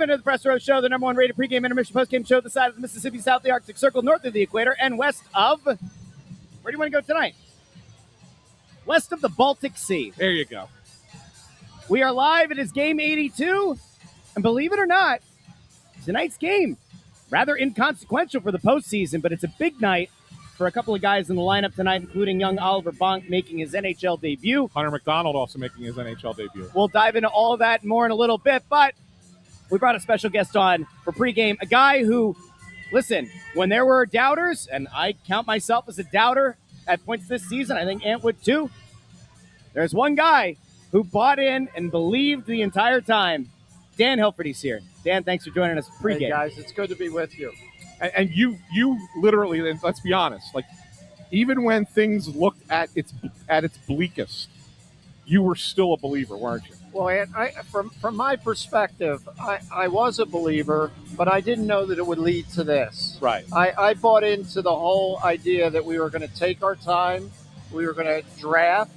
Welcome to the Press Row Show, the number one rated pregame intermission postgame show this side of the Mississippi, south of the Arctic Circle, north of the equator, and west of... Where do you want to go tonight? West of the Baltic Sea. There you go. We are live. It is game 82. And believe it or not, tonight's game, rather inconsequential for the postseason, but it's a big night for a couple of guys in the lineup tonight, including young Oliver Bonk making his NHL debut. Hunter McDonald also making his NHL debut. We'll dive into all of that and more in a little bit, but we brought a special guest on for pregame, a guy who, listen, when there were doubters, and I count myself as a doubter at points this season, I think Ant would too, there's one guy who bought in and believed the entire time. Dan Hilferty's here. Dan, thanks for joining us for pregame. Hey guys, it's good to be with you. And you literally, let's be honest, like even when things looked at its bleakest, you were still a believer, weren't you? Well, Ant, from my perspective, I was a believer, but I didn't know that it would lead to this. Right. I bought into the whole idea that we were going to take our time, we were going to draft,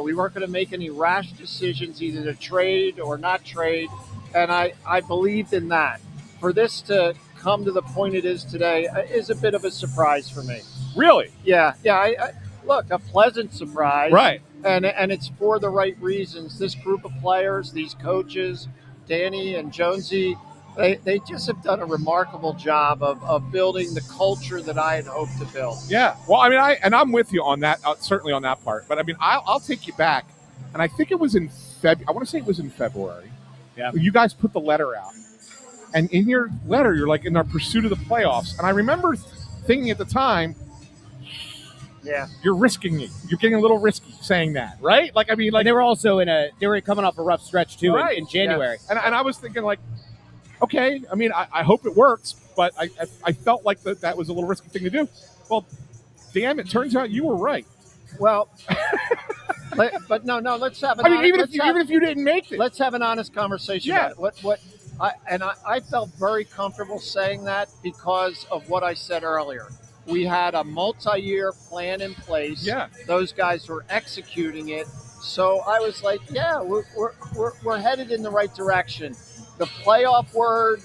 we weren't going to make any rash decisions, either to trade or not trade, and I believed in that. For this to come to the point it is today is a bit of a surprise for me. Really? Yeah. Look, a pleasant surprise. Right. And it's for the right reasons. This group of players, these coaches, Danny and Jonesy, they just have done a remarkable job of building the culture that I had hoped to build. Yeah. Well, I mean, I'm with you on that, certainly on that part. But I mean, I'll take you back, and I think it was in February. I want to say it was in February. Yeah. You guys put the letter out, and in your letter, you're like in our pursuit of the playoffs. And I remember thinking at the time, yeah, you're risking it. You're getting a little risky saying that, right? Like, I mean, like and they were also they were coming off a rough stretch too, right, in January. Yeah. And I was thinking like, okay, I mean, I hope it works, but I felt like that was a little risky thing to do. Well, damn, it turns out you were right. Well, but no, let's have an. I mean, even if you didn't make it, let's have an honest conversation. Yeah. About it. I felt very comfortable saying that because of what I said earlier. We had a multi-year plan in place. Yeah. Those guys were executing it. So I was like, yeah, we're headed in the right direction. The playoff word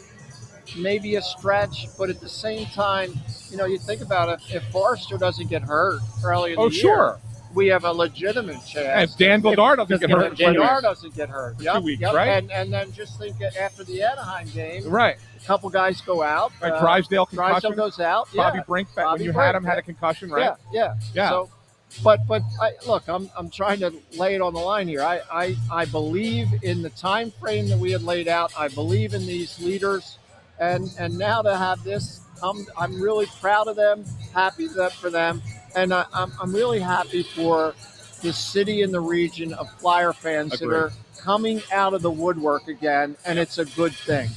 may be a stretch, but at the same time, you think about it, if Forrester doesn't get hurt early in the year, sure, we have a legitimate chance. And if Dan Vladar doesn't get hurt, Vladar doesn't get hurt. For 2 weeks, right? And then just think after the Anaheim game, right? A couple guys go out. Right, Drysdale concussion. Drysdale goes out. Bobby Brink, when you had him, had a concussion, right? Yeah. So, but look, I'm trying to lay it on the line here. I believe in the time frame that we had laid out. I believe in these leaders, and now to have this come, I'm really proud of them. Happy for them, and I'm really happy for the city and the region of Flyer fans Agreed. that are coming out of the woodwork again, and it's a good thing.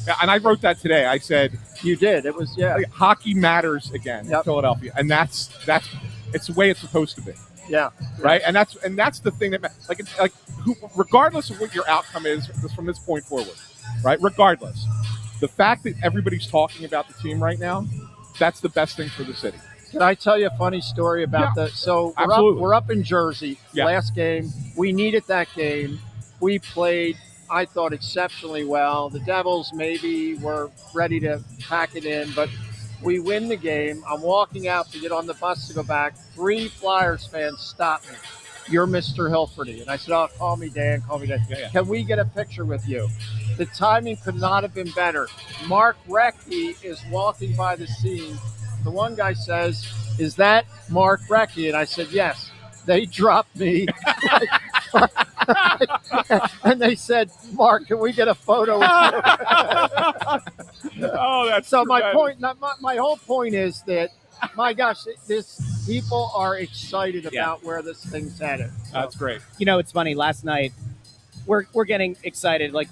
Yeah, and I wrote that today. I said you did. It was like, hockey matters again in Philadelphia, and that's it's the way it's supposed to be. Yeah. Right. And that's the thing that regardless of what your outcome is from this point forward, right? Regardless, the fact that everybody's talking about the team right now, that's the best thing for the city. Can I tell you a funny story about that? So we're up in Jersey. Yeah. Last game, we needed that game. We played, I thought, exceptionally well. The Devils maybe were ready to pack it in, but we win the game. I'm walking out to get on the bus to go back. 3 Flyers fans stop me. You're Mr. Hilferty. And I said, oh, call me Dan, call me Dan. Yeah. Can we get a picture with you? The timing could not have been better. Mark Recchi is walking by the scene. The one guy says, is that Mark Recchi? And I said, yes. They dropped me. And they said, Mark, can we get a photo with you? Oh, that's so tremendous. my whole point is that, my gosh, people are excited about where this thing's headed. So. That's great. It's funny. Last night, we're getting excited. Like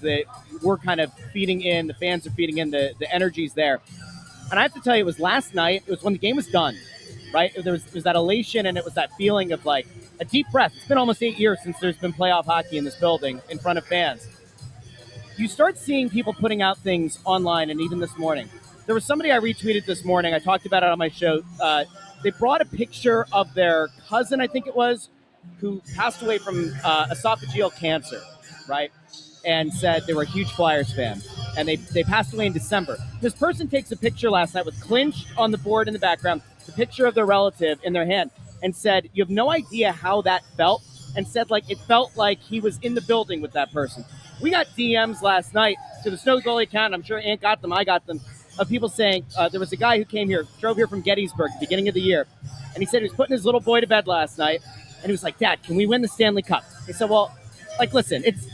we're kind of feeding in. The fans are feeding in. The energy's there. And I have to tell you, it was last night. It was when the game was done, right? There was that elation, and it was that feeling of like a deep breath. It's been almost 8 years since there's been playoff hockey in this building in front of fans. You start seeing people putting out things online, and even this morning. There was somebody I retweeted this morning. I talked about it on my show. They brought a picture of their cousin, I think it was, who passed away from esophageal cancer, right? And said they were a huge Flyers fan. and they passed away in December. This person takes a picture last night with clinched on the board in the background, the picture of their relative in their hand, and said, you have no idea how that felt, and said like it felt like he was in the building with that person. We got DMs last night to the Snow Goalie account. I'm sure Ant got them. I got them. Of people saying there was a guy who came here, drove here from Gettysburg at the beginning of the year, and he said he was putting his little boy to bed last night, and he was like, Dad, can we win the Stanley Cup? He said, well, like, listen, it's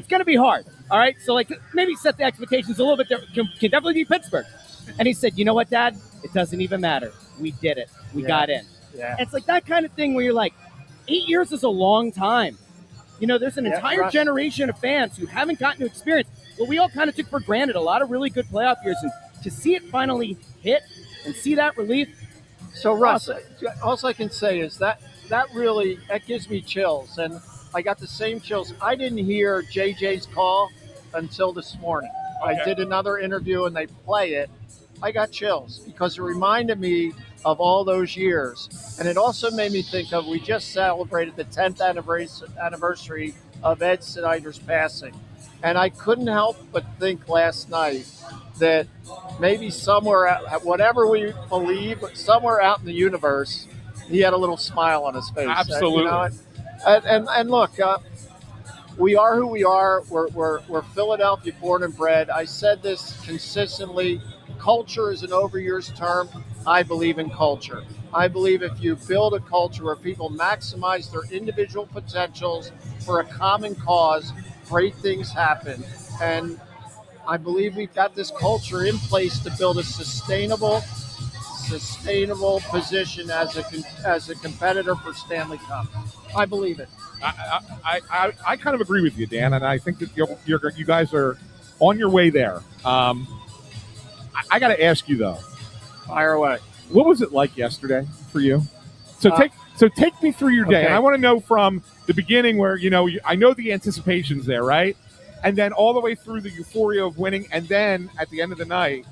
going to be hard, all right? So, like, maybe set the expectations a little bit different. Can definitely be Pittsburgh. And he said, you know what, Dad? It doesn't even matter. We did it. We got in. Yeah. And it's like that kind of thing where you're like, 8 years is a long time. You know, there's an entire generation of fans who haven't gotten to experience what we all kind of took for granted, a lot of really good playoff years. And to see it finally hit and see that relief. So, Russ, all I can say is that really gives me chills. And I got the same chills. I didn't hear JJ's call until this morning. Okay. I did another interview and they play it. I got chills because it reminded me of all those years. And it also made me think of, we just celebrated the 10th anniversary of Ed Snyder's passing. And I couldn't help but think last night that maybe somewhere, whatever we believe, somewhere out in the universe, he had a little smile on his face. Absolutely. You know? And look, we are who we are. We're Philadelphia born and bred. I said this consistently. Culture is an overused term. I believe in culture. I believe if you build a culture where people maximize their individual potentials for a common cause, great things happen. And I believe we've got this culture in place to build a sustainable position as a competitor for Stanley Cup. I believe it. I kind of agree with you, Dan, and I think that you guys are on your way there. I got to ask you though. Fire away. What was it like yesterday for you? So take me through your day. Okay. And I want to know from the beginning where, I know the anticipation's there, right? And then all the way through the euphoria of winning, and then at the end of the night,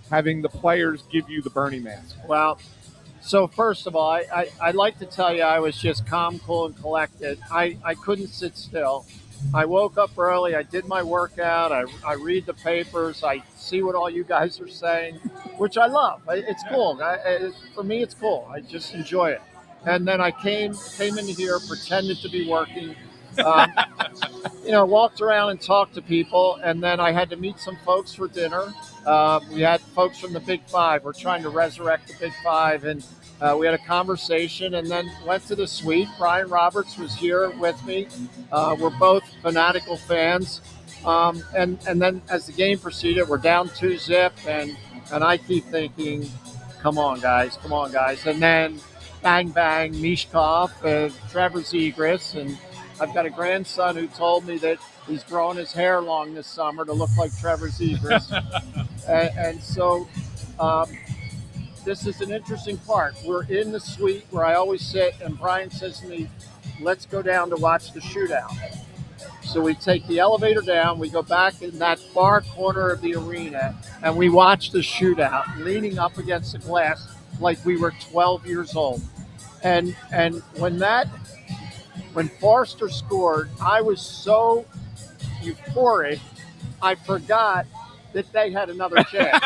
having the players give you the Bernie mask. Well, so first of all, I'd like to tell you I was just calm, cool, and collected. I couldn't sit still. I woke up early. I did my workout. I read the papers. I see what all you guys are saying, which I love. It's cool. For me, it's cool. I just enjoy it. And then I came in here, pretended to be working, walked around and talked to people. And then I had to meet some folks for dinner. We had folks from the Big Five. We're trying to resurrect the Big Five. And we had a conversation and then went to the suite. Brian Roberts was here with me. We're both fanatical fans. And then as the game proceeded, we're down 2-0. And I keep thinking, come on, guys. And then bang, bang, Mishkov, Trevor Zegras. And I've got a grandson who told me that he's growing his hair long this summer to look like Trevor Zegras. and so this is an interesting part. We're in the suite where I always sit, and Brian says to me, let's go down to watch the shootout. So we take the elevator down, we go back in that far corner of the arena, and we watch the shootout, leaning up against the glass like we were 12 years old. And when Forster scored, I was so euphoric, I forgot that they had another chance.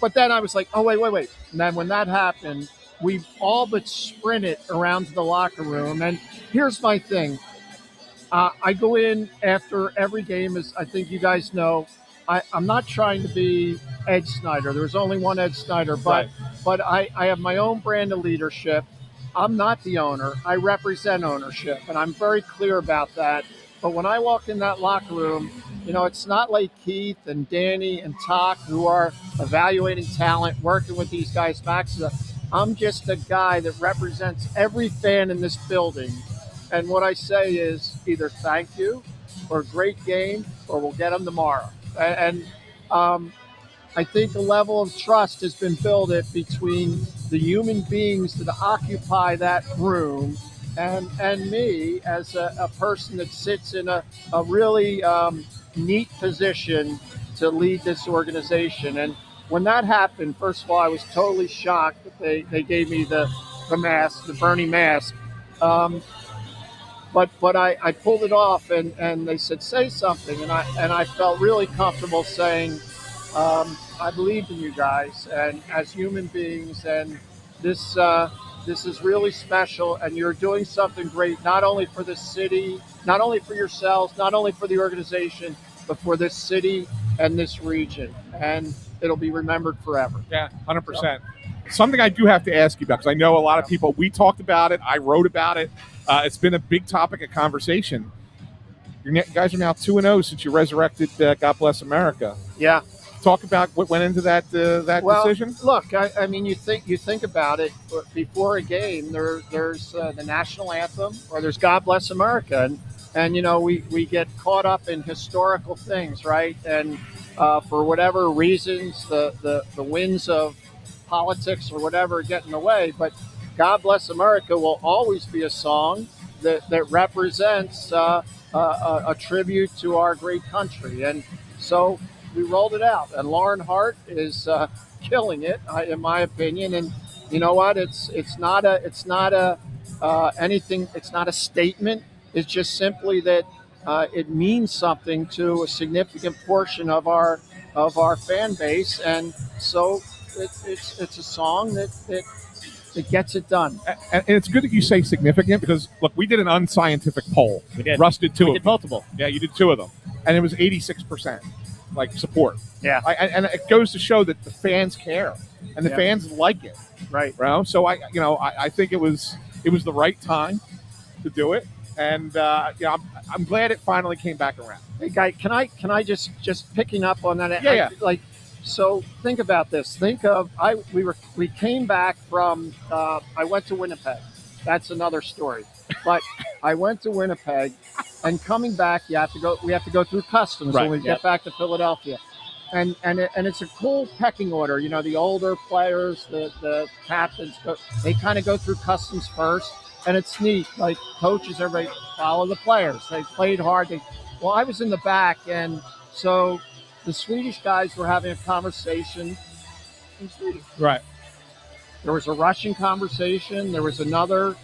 But then I was like, oh, wait. And then when that happened, we all but sprinted around to the locker room. And here's my thing. I go in after every game, as I think you guys know. I'm not trying to be Ed Snyder. There's only one Ed Snyder. But I have my own brand of leadership. I'm not the owner. I represent ownership. And I'm very clear about that. But when I walk in that locker room, it's not like Keith and Danny and Talk who are evaluating talent, working with these guys. I'm just a guy that represents every fan in this building. And what I say is either thank you or great game or we'll get them tomorrow. And I think a level of trust has been built between the human beings that occupy that room and me as a person that sits in a really neat position to lead this organization. And when that happened, first of all, I was totally shocked that they gave me the mask, the Bernie mask. but I pulled it off, and they said say something, and I felt really comfortable saying, I believed in you guys and as human beings, and this is really special, and you're doing something great, not only for the city, not only for yourselves, not only for the organization, but for this city and this region, and it'll be remembered forever. Yeah, 100%. Something I do have to ask you about, because I know a lot of people, we talked about it, I wrote about it. It's been a big topic of conversation. You guys are now 2-0 since you resurrected God Bless America. Yeah. Talk about what went into that decision. Look, I mean, you think about it. Before a game, there's the national anthem, or there's God Bless America, and you know we get caught up in historical things, right? And for whatever reasons, the winds of politics or whatever get in the way. But God Bless America will always be a song that represents a tribute to our great country, and so we rolled it out. And Lauren Hart is killing it, in my opinion. And you know what? It's not a anything. It's not a statement. It's just simply that it means something to a significant portion of our fan base, and so it's a song that gets it done. And it's good that you say significant, because look, we did an unscientific poll. We did. Russ did two. We did multiple. Yeah, you did two of them, and it was 86% like support. Yeah, and it goes to show that the fans care and the fans like it. Right. Bro. So I think it was the right time to do it. And I'm glad it finally came back around. Hey, Guy, can I just picking up on that? Yeah. So think about this. Think of we came back from. I went to Winnipeg. That's another story. But I went to Winnipeg, and coming back, we have to go through customs when we get back to Philadelphia. And it's a cool pecking order. You know, the older players, the captains, they kind of go through customs first. And it's neat, like coaches, everybody follow the players. They played hard. Well, I was in the back, and so the Swedish guys were having a conversation in Swedish. Right. There was a Russian conversation. There was another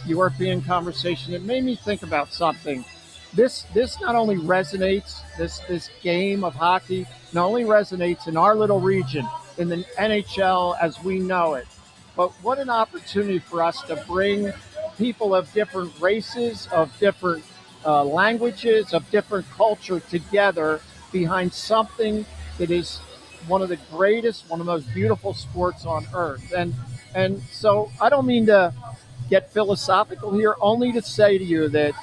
European conversation. It made me think about something. This not only resonates, this game of hockey not only resonates in our little region, in the NHL as we know it, but what an opportunity for us to bring people of different races, of different languages, of different culture together behind something that is one of the greatest, one of the most beautiful sports on earth. And so I don't mean to get philosophical here, only to say to you that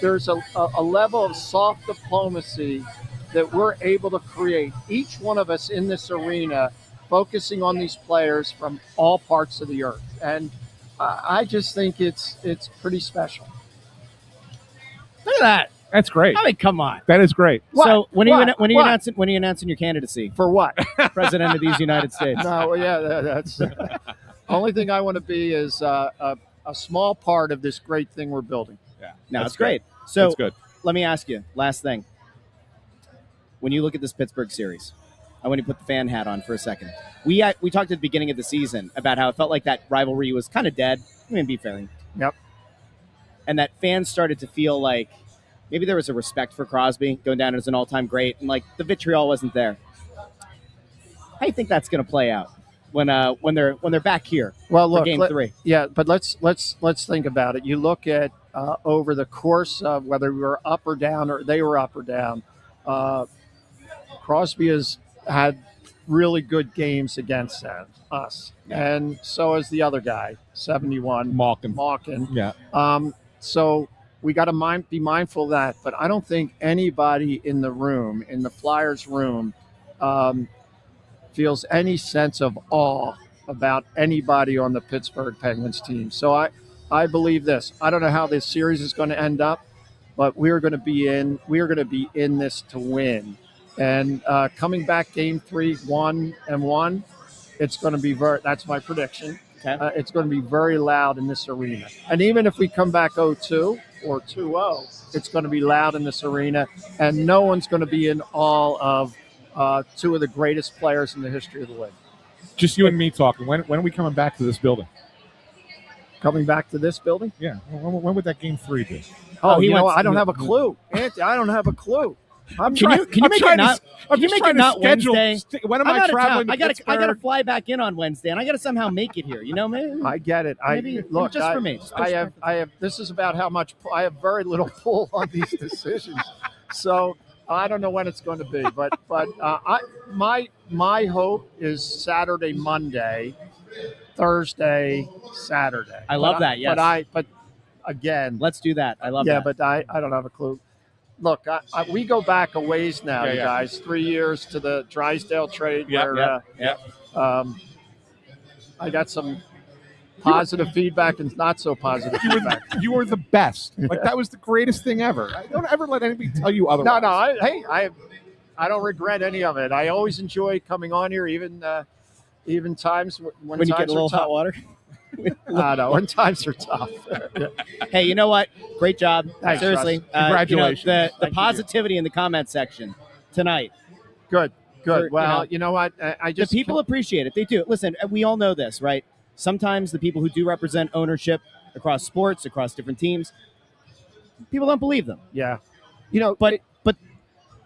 there's a level of soft diplomacy that we're able to create, each one of us in this arena, focusing on these players from all parts of the earth. And I just think it's pretty special. Look at that. That's great. I mean, come on. That is great. So when are you announcing your candidacy for what? President of these United States? No, yeah, that's only thing I want to be is a small part of this great thing we're building. Yeah, no, it's great. So that's good. Let me ask you, last thing. When you look at this Pittsburgh series, I want to put the fan hat on for a second. We talked at the beginning of the season about how it felt like that rivalry was kind of dead. I mean, be fair. Yep. And that fans started to feel like maybe there was a respect for Crosby going down as an all-time great, and like the vitriol wasn't there. How do you think that's going to play out when they're back here? Well, look, for Game 3. Yeah, but let's think about it. You look at over the course of whether we were up or down, or they were up or down. Crosby has had really good games against us, and so has the other guy, 71, Malkin. Yeah. So we got to be mindful of that. But I don't think anybody in the room, in the Flyers room, feels any sense of awe about anybody on the Pittsburgh Penguins team. So I believe this. I don't know how this series is going to end up, but we are going to be in this to win. And coming back Game 3, 1-1, it's going to be that's my prediction. Okay. It's going to be very loud in this arena. And even if we come back 0-2 or 2-0, it's going to be loud in this arena. And no one's going to be in awe of two of the greatest players in the history of the league. Just you and me talking. When are we coming back to this building? Coming back to this building? Yeah. When would that game 3 be? Oh, he wants- I don't have a clue. Anthony, I don't have a clue. Can you make it not? Can you make it not Wednesday? When am I'm I out of traveling? town. I gotta fly back in on Wednesday, and I gotta somehow make it here. You know, maybe. I get it. Look, just for me. I have. This is about how much I have. Very little pull on these decisions, so I don't know when it's going to be. But my hope is Saturday, Monday, Thursday, Saturday. I love that. Yes. But again, Let's do that. I love that. yeah. But I don't have a clue. Look, we go back a ways now, you guys. 3 years to the Drysdale trade. Yeah. I got some positive feedback and not so positive feedback. You were the best. Like, that was the greatest thing ever. I don't ever let anybody tell you otherwise. No. I don't regret any of it. I always enjoy coming on here, even times when when you times get a little are tough. hot water. No, when times are tough. Hey, you know what? Great job. Thanks, Seriously. Russ. Congratulations. The Thank you. positivity in the comment section tonight. Good. Well, you you know what? I just The people appreciate it. They do. Listen, we all know this, right? Sometimes the people who do represent ownership across sports, across different teams, people don't believe them. Yeah. But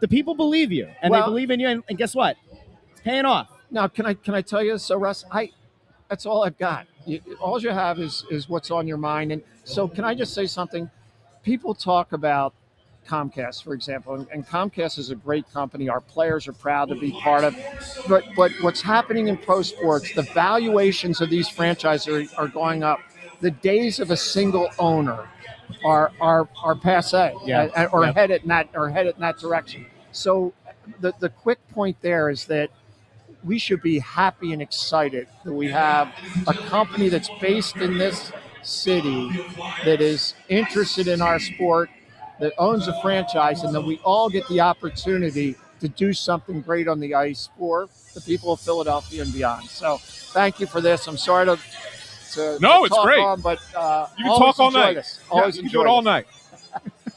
the people believe you, and they believe in you, and guess what? It's paying off. Now, can I tell you? So, Russ, that's all I've got. All you have is what's on your mind. And so, can I just say something? People talk about Comcast, for example, and Comcast is a great company. Our players are proud to be part of. But what's happening in pro sports? The valuations of these franchises are going up. The days of a single owner are passé, headed in that direction. So, the quick point there is that we should be happy and excited that we have a company that's based in this city that is interested in our sport, that owns a franchise, and that we all get the opportunity to do something great on the ice for the people of Philadelphia and beyond. So thank you for this. I'm sorry to No, it's talk great. on, but You can talk all enjoy night. This. Always you can enjoy do it all this. night.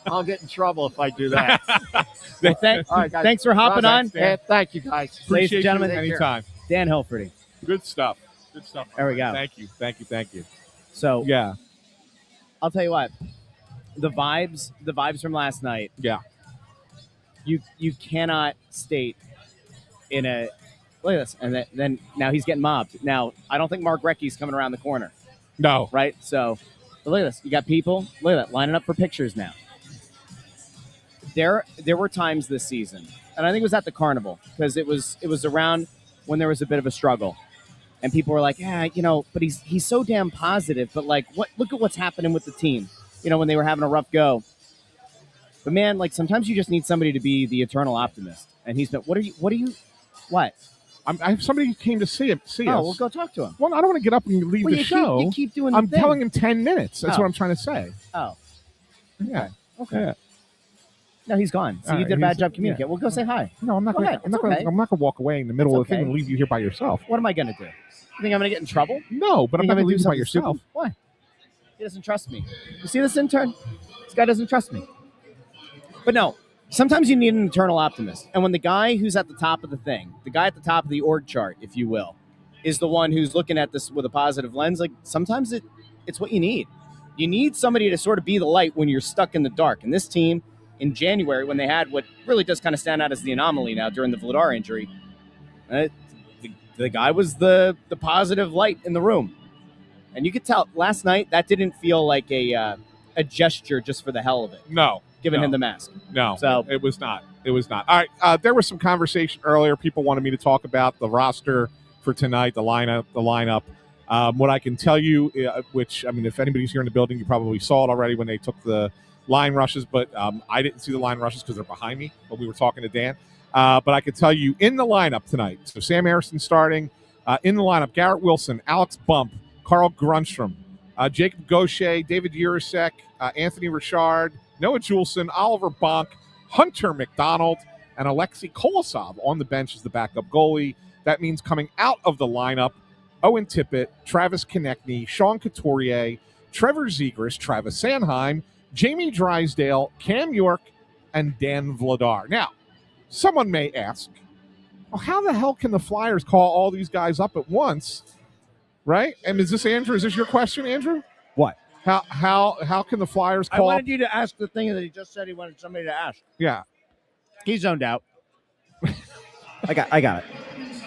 I'll get in trouble if I do that. All right, guys. Thanks for hopping on. Dan. Thank you, guys. Ladies and gentlemen, Anytime. Dan Hilferty. Good stuff. There we go. Thank you. So Yeah. I'll tell you what, the vibes from last night. Yeah. You cannot state in a look at this, and then now he's getting mobbed. Now I don't think Mark Recchi's coming around the corner, No. right? So but look at this. You got people. Look at that lining up for pictures now. There were times this season, and I think it was at the carnival because it was around when there was a bit of a struggle, and people were like, yeah, but he's so damn positive. But like, look at what's happening with the team. When they were having a rough go. But man, like sometimes you just need somebody to be the eternal optimist. And he's been. What? I have somebody who came to see us. Well, go talk to him. Well, I don't want to get up and leave the show. You keep doing. I'm the thing. telling him 10 minutes. That's what I'm trying to say. Oh. Yeah. Okay. Yeah. No, he's gone. So All you right, did a bad he's- job communicating. Well, go say hi. No, I'm not Go going. ahead. I'm not It's going. okay. I'm not going to walk away in the middle It's of the thing okay. and leave you here by yourself. What am I going to do? You think I'm going to get in trouble? No, but I'm not going to leave you by yourself. Stupid? Why? He doesn't trust me. You see this intern? This guy doesn't trust me. But no, sometimes you need an eternal optimist. And when the guy who's at the top of the thing, the guy at the top of the org chart, if you will, is the one who's looking at this with a positive lens, like sometimes it's what you need. You need somebody to sort of be the light when you're stuck in the dark. And this team in January, when they had what really does kind of stand out as the anomaly now during the Vladar injury, the guy was the positive light in the room. And you could tell last night that didn't feel like a gesture just for the hell of it. No. Giving him the mask. No, So- it was not. It was not. All right, there was some conversation earlier. People wanted me to talk about the roster for tonight, the lineup. What I can tell you, which, I mean, if anybody's here in the building, you probably saw it already when they took the line rushes, but I didn't see the line rushes because they're behind me, but we were talking to Dan. But I could tell you in the lineup tonight, so Sam Harrison starting, in the lineup, Garrett Wilson, Alex Bump, Carl Grunstrom, Jacob Gaucher, David Urasek, Anthony Richard, Noah Juleson, Oliver Bonk, Hunter McDonald, and Alexei Kolosov on the bench as the backup goalie. That means coming out of the lineup, Owen Tippett, Travis Konechny, Sean Couturier, Trevor Zegras, Travis Sanheim, Jamie Drysdale, Cam York, and Dan Vladar. Now, someone may ask, well, how the hell can the Flyers call all these guys up at once, right? And is this, Andrew, is this your question, Andrew? How can the Flyers I call? wanted you to ask the thing that he just said he wanted somebody to ask. Yeah. He zoned out. I got it.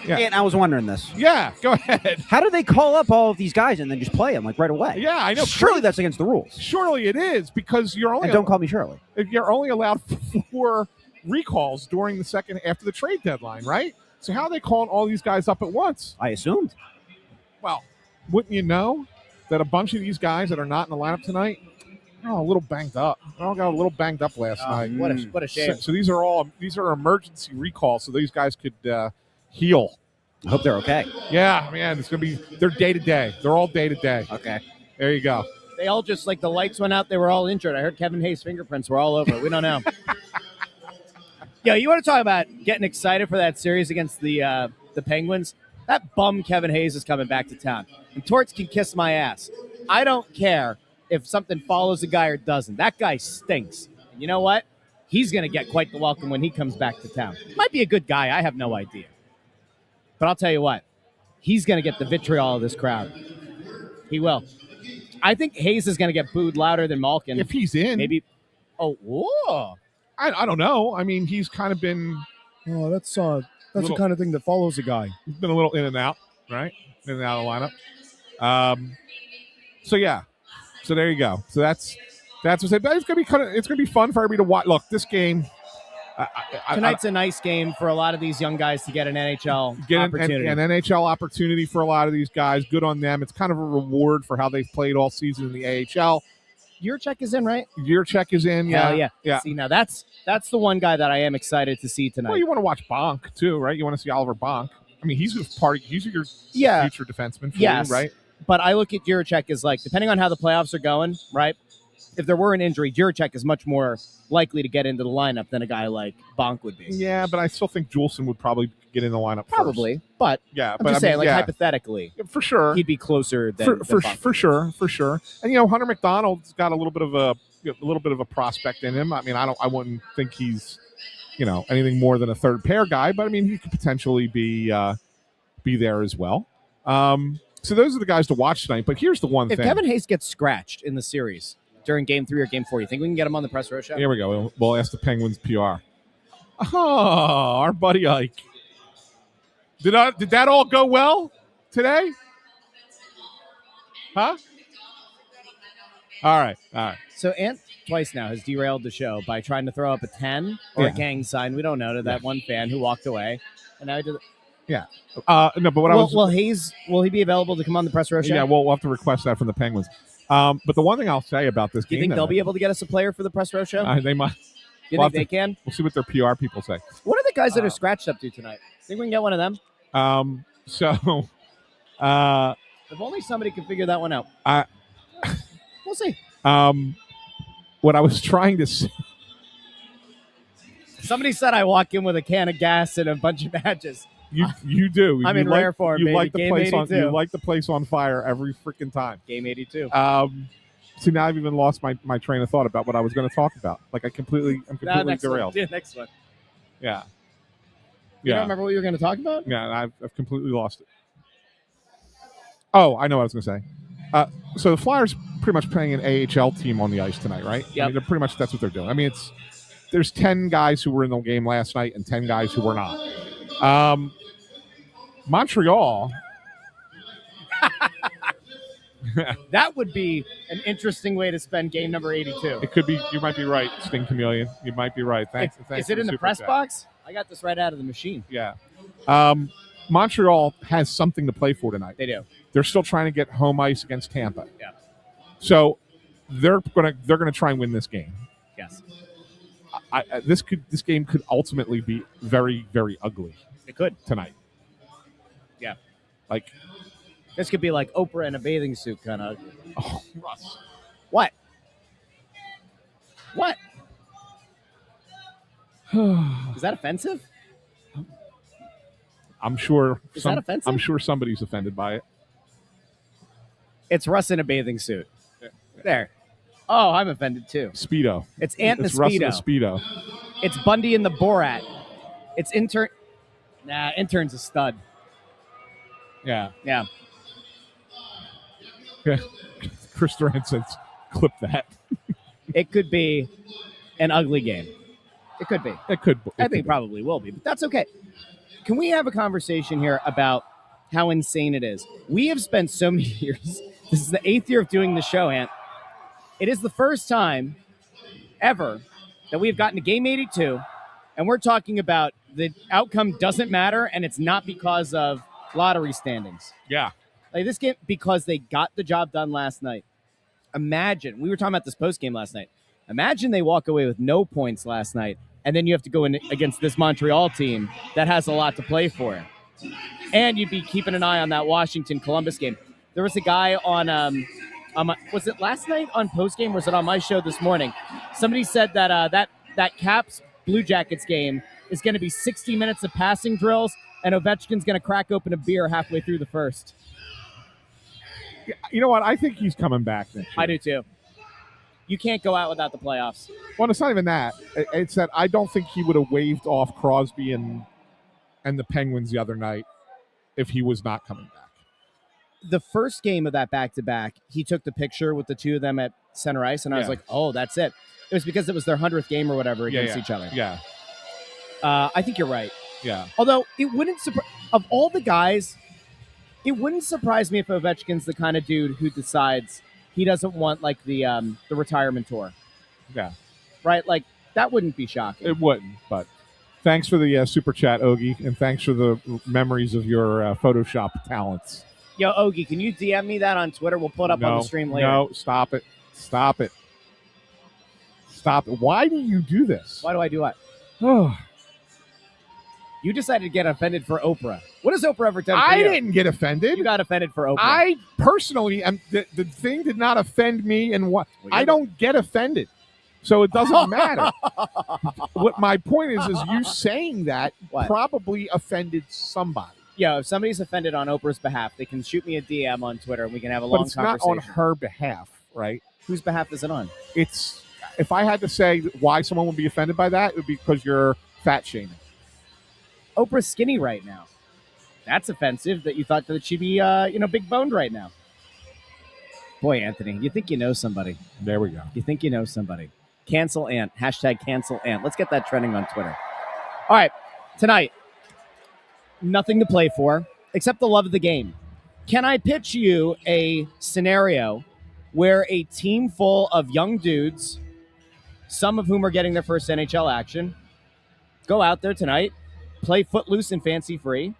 Yeah. And I was wondering this. Yeah, go ahead. How do they call up all of these guys and then just play them like right away? Yeah, I know. Surely that's against the rules. Surely it is, because you're only And don't call me Shirley. you're only allowed 4 recalls during the second after the trade deadline, right? So how are they calling all these guys up at once? I assumed. Well, wouldn't you know that a bunch of these guys that are not in the lineup tonight are a little banged up. They all got a little banged up last night. What a shame. So these are emergency recalls, so these guys could heal. I hope they're okay. Yeah, man, they're day to day. They're all day to day. Okay. There you go. They all just, like, the lights went out. They were all injured. I heard Kevin Hayes' fingerprints were all over it. We don't know. Yo, you want to talk about getting excited for that series against the Penguins? That bum Kevin Hayes is coming back to town. And Torts can kiss my ass. I don't care if something follows a guy or doesn't. That guy stinks. And you know what? He's going to get quite the welcome when he comes back to town. Might be a good guy. I have no idea. But I'll tell you what. He's going to get the vitriol of this crowd. He will. I think Hayes is going to get booed louder than Malkin. If he's in. Maybe. Oh, whoa. I don't know. I mean, he's kind of been Oh, that's the kind of thing that follows a guy. he's been a little in and out, right? In and out of the lineup. So yeah. So there you go. So that's what's it. But it's gonna be fun for everybody to watch. Look, this game. Tonight's a nice game for a lot of these young guys to get an NHL opportunity. An NHL opportunity for a lot of these guys. Good on them. It's kind of a reward for how they've played all season in the AHL. Your check is in, right? Your check is in. Hell Yeah. yeah. See, now that's the one guy that I am excited to see tonight. Well, you want to watch Bonk too, right? You want to see Oliver Bonk. I mean, he's your future defenseman for you, right? But I look at Juracek as, like, depending on how the playoffs are going, right? If there were an injury, Juracek is much more likely to get into the lineup than a guy like Bonk would be. Yeah, but I still think Juleson would probably get in the lineup Probably, first. but Yeah, I'm just saying, hypothetically, for sure, he'd be closer than Bonk. for sure. And Hunter McDonald's got a little bit of a prospect in him. I mean, I wouldn't think he's anything more than a third pair guy, but I mean, he could potentially be there as well. So those are the guys to watch tonight. But here's the one thing: if Kevin Hayes gets scratched in the series during Game 3 or Game 4, you think we can get him on the press row show? Here we go. We'll ask the Penguins PR. Oh, our buddy Ike. Did that all go well today? Huh? All right. So Ant twice now has derailed the show by trying to throw up a 10 or a gang sign. We don't know to that one fan who walked away. And now he did it. Yeah. No, but will Hayes, will he be available to come on the press row show? Yeah, we'll have to request that from the Penguins. But the one thing I'll say about this Do you game, think they'll be able to get us a player for the press row show? They might. You think they can? We'll see what their PR people say. What are the guys that are scratched up to tonight? Think we can get one of them? If only somebody could figure that one out. We'll see. What I was trying to say. Somebody said I walk in with a can of gas and a bunch of badges. You do. I'm in rare form, You baby. like the Game place 82. you like the place on fire every freaking time. Game 82. See, now I've even lost my train of thought about what I was going to talk about. Like I'm completely derailed. Yeah, next one. Yeah. You don't remember what you were going to talk about? Yeah, I've completely lost it. Oh, I know what I was going to say. So the Flyers pretty much playing an AHL team on the ice tonight, right? Yep. I mean, that's what they're doing. I mean, there's 10 guys who were in the game last night and 10 guys who were not. Montreal. That would be an interesting way to spend game number 82. It could be. You might be right, Sting Chameleon. You might be right. Thanks. Is it in the press box? I got this right out of the machine. Yeah. Montreal has something to play for tonight. They do. They're still trying to get home ice against Tampa. Yeah. So they're gonna try and win this game. Yes. This game could ultimately be very, very ugly. It could tonight. Yeah. Like this could be like Oprah in a bathing suit kind of. Oh, Russ. What? Is that offensive? I'm sure. Is that offensive? I'm sure somebody's offended by it. It's Russ in a bathing suit. There. Oh, I'm offended too. Speedo. It's Ant in the Russ in Speedo. the Speedo. It's Bundy in the Borat. It's Intern. Nah, Intern's a stud. Yeah. Yeah. Chris Therien says Clip that. It could be an ugly game. It could be. It could. I think it probably will be, but that's okay. Can we have a conversation here about how insane it is? We have spent so many years. This is the 8th year of doing the show, Ant. It is the first time ever that we have gotten to Game 82, and we're talking about the outcome doesn't matter, and it's not because of lottery standings. Yeah. Like this game, because they got the job done last night. Imagine, we were talking about this postgame last night. Imagine they walk away with no points last night, and then you have to go in against this Montreal team that has a lot to play for. And you'd be keeping an eye on that Washington-Columbus game. There was a guy on was it last night on Postgame, or was it on my show this morning? Somebody said that that Caps Blue Jackets game is going to be 60 minutes of passing drills, and Ovechkin's going to crack open a beer halfway through the first. You know what? I think he's coming back next year. I do too. You can't go out without the playoffs. Well, it's not even that. It's that I don't think he would have waved off Crosby and the Penguins the other night if he was not coming back. The first game of that back-to-back, he took the picture with the two of them at center ice, and I was like, oh, that's it. It was because it was their 100th game or whatever against each other. Yeah. I think you're right. Yeah. Although, it wouldn't of all the guys, it wouldn't surprise me if Ovechkin's the kind of dude who decides he doesn't want, like, the retirement tour. Yeah. Right? Like, that wouldn't be shocking. It wouldn't, but thanks for the super chat, Ogie, and thanks for the memories of your Photoshop talents. Yo, Ogie, can you DM me that on Twitter? We'll put it up on the stream later. No, stop it. Stop it. Stop it. Why do you do this? Why do I do what? Oh. You decided to get offended for Oprah. What has Oprah ever done for I you? didn't get offended. You got offended for Oprah. I personally am. The thing did not offend me, and what I don't get offended, so it doesn't matter. What my point is you saying that probably offended somebody. Yeah, if somebody's offended on Oprah's behalf, they can shoot me a DM on Twitter, and we can have a long conversation. But it's not on her behalf, right? Whose behalf is it on? It's if I had to say why someone would be offended by that, it would be because you're fat shaming. Oprah's skinny right now. That's offensive that you thought that she'd be, big boned right now. Boy, Anthony, you think you know somebody. There we go. You think you know somebody. Cancel Ant. Hashtag cancel Ant. Let's get that trending on Twitter. All right, tonight, nothing to play for except the love of the game. Can I pitch you a scenario where a team full of young dudes, some of whom are getting their first NHL action, go out there tonight, play footloose and fancy-free,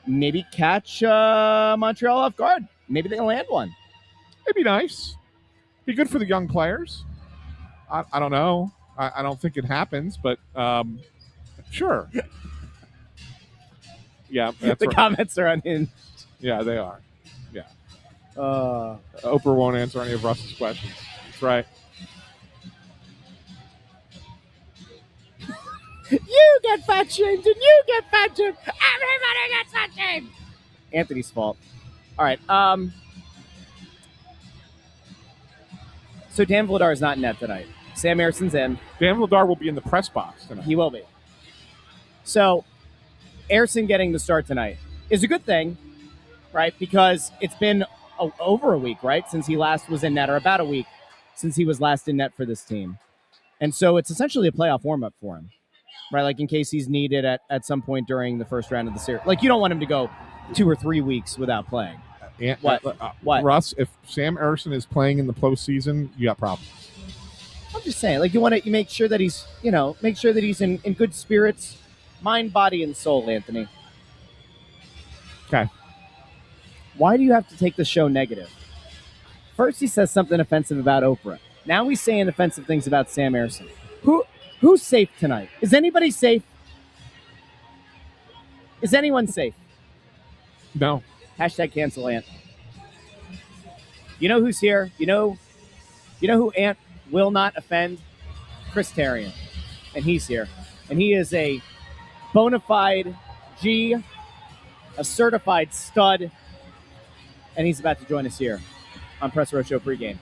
maybe catch Montreal off guard. Maybe they'll land one. It'd be nice. Be good for the young players. I don't know. I don't think it happens, but sure. Yeah, that's the right. comments are unhinged. Yeah, they are. Yeah. Oprah won't answer any of Russ's questions. That's right. You get fat shamed and you get fat shamed. Everybody gets fat shamed. Anthony's fault. All right. So Dan Vladar is not in net tonight. Sam Erson's in. Dan Vladar will be in the press box tonight. He will be. So Erson getting the start tonight is a good thing, right? Because it's been over a week, right, since he last was in net, or about a week since he was last in net for this team. And so it's essentially a playoff warm-up for him, right? Like in case he's needed at some point during the first round of the series. Like you don't want him to go 2 or 3 weeks without playing. What? Russ, if Sam Ersson is playing in the postseason, you got problems. I'm just saying, like you make sure that he's, in good spirits, mind, body, and soul, Anthony. Okay. Why do you have to take the show negative? First he says something offensive about Oprah. Now he's saying offensive things about Sam Ersson. Who's safe tonight? Is anybody safe? Is anyone safe? No. Hashtag cancel Ant. You know who's here? You know who Ant will not offend? Chris Therien. And he's here. And he is a bona fide G, a certified stud. And he's about to join us here on Press Row Show Pregame.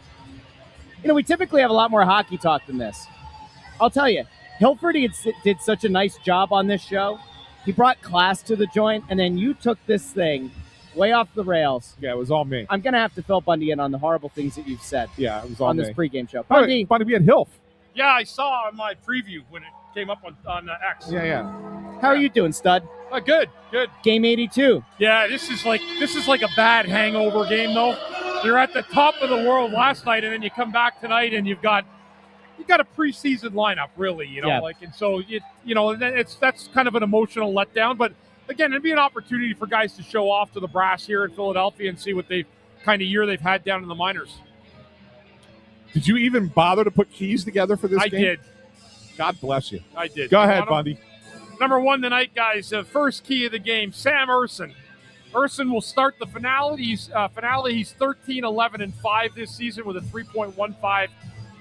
We typically have a lot more hockey talk than this. I'll tell you, Hilferty did such a nice job on this show. He brought class to the joint, and then you took this thing way off the rails. Yeah, it was all me. I'm going to have to fill Bundy in on the horrible things that you've said Yeah, it was all on me. this pregame show. Bundy, we had Hilf. Yeah, I saw on my preview when it came up on X. Yeah. How are you doing, stud? Good. Game 82. Yeah, this is like a bad hangover game though. You're at the top of the world last night, and then you come back tonight, and you've got a preseason lineup, really. Yeah. And so that's kind of an emotional letdown. But again, it'd be an opportunity for guys to show off to the brass here in Philadelphia and see what kind of year they've had down in the minors. Did you even bother to put keys together for this game? I did. God bless you. I did. Go ahead, Bundy. Number one tonight, guys, first key of the game, Sam Urson. Urson will start the finale. He's 13, 11, and 5 this season with a 3.15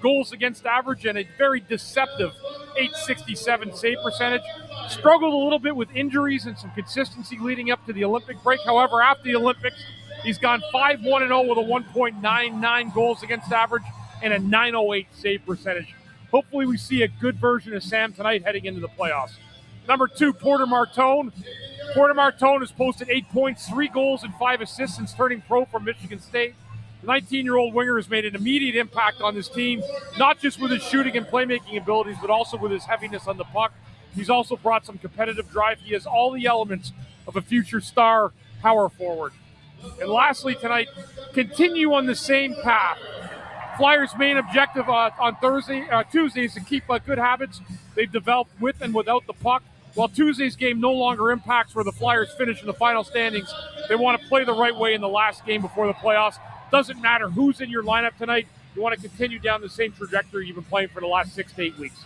goals against average and a very deceptive 867 save percentage. Struggled a little bit with injuries and some consistency leading up to the Olympic break. However, after the Olympics, he's gone 5-1-0 with a 1.99 goals against average and a 908 save percentage. Hopefully we see a good version of Sam tonight heading into the playoffs. Number 2, Porter Martone. Porter Martone has posted 8 points, 3 goals, and 5 assists since turning pro from Michigan State. The 19-year-old winger has made an immediate impact on this team, not just with his shooting and playmaking abilities, but also with his heaviness on the puck. He's also brought some competitive drive. He has all the elements of a future star power forward. And lastly tonight, continue on the same path. Flyers' main objective on Tuesday is to keep good habits they've developed with and without the puck. While Tuesday's game no longer impacts where the Flyers finish in the final standings, they want to play the right way in the last game before the playoffs. Doesn't matter who's in your lineup tonight. You want to continue down the same trajectory you've been playing for the last 6 to 8 weeks.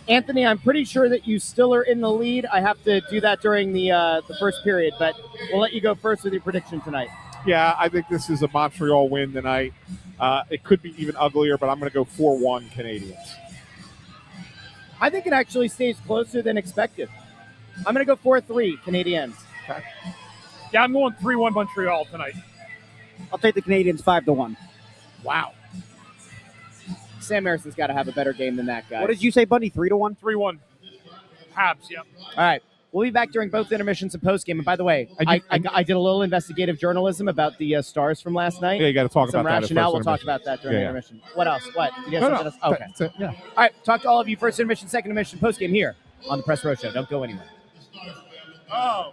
Anthony, I'm pretty sure that you still are in the lead. I have to do that during the first period, but we'll let you go first with your prediction tonight. Yeah, I think this is a Montreal win tonight. It could be even uglier, but I'm going to go 4-1 Canadiens. I think it actually stays closer than expected. I'm going to go 4-3 Canadiens. Okay. Yeah, I'm going 3-1 Montreal tonight. I'll take the Canadiens 5-1. Wow. Sam Harrison's got to have a better game than that guy. What did you say, Bundy? 3-1? 3-1. Habs, yeah. All right. We'll be back during both intermissions and postgame. And by the way, I did a little investigative journalism about the stars from last night. Yeah, you got to talk Some about that. rationale. We'll talk about that during the intermission. What else? What? You guys No. something else? Okay. That's it. Yeah. All right. Talk to all of you. First intermission, second intermission, postgame here on the Press Row Show. Don't go anywhere. Oh.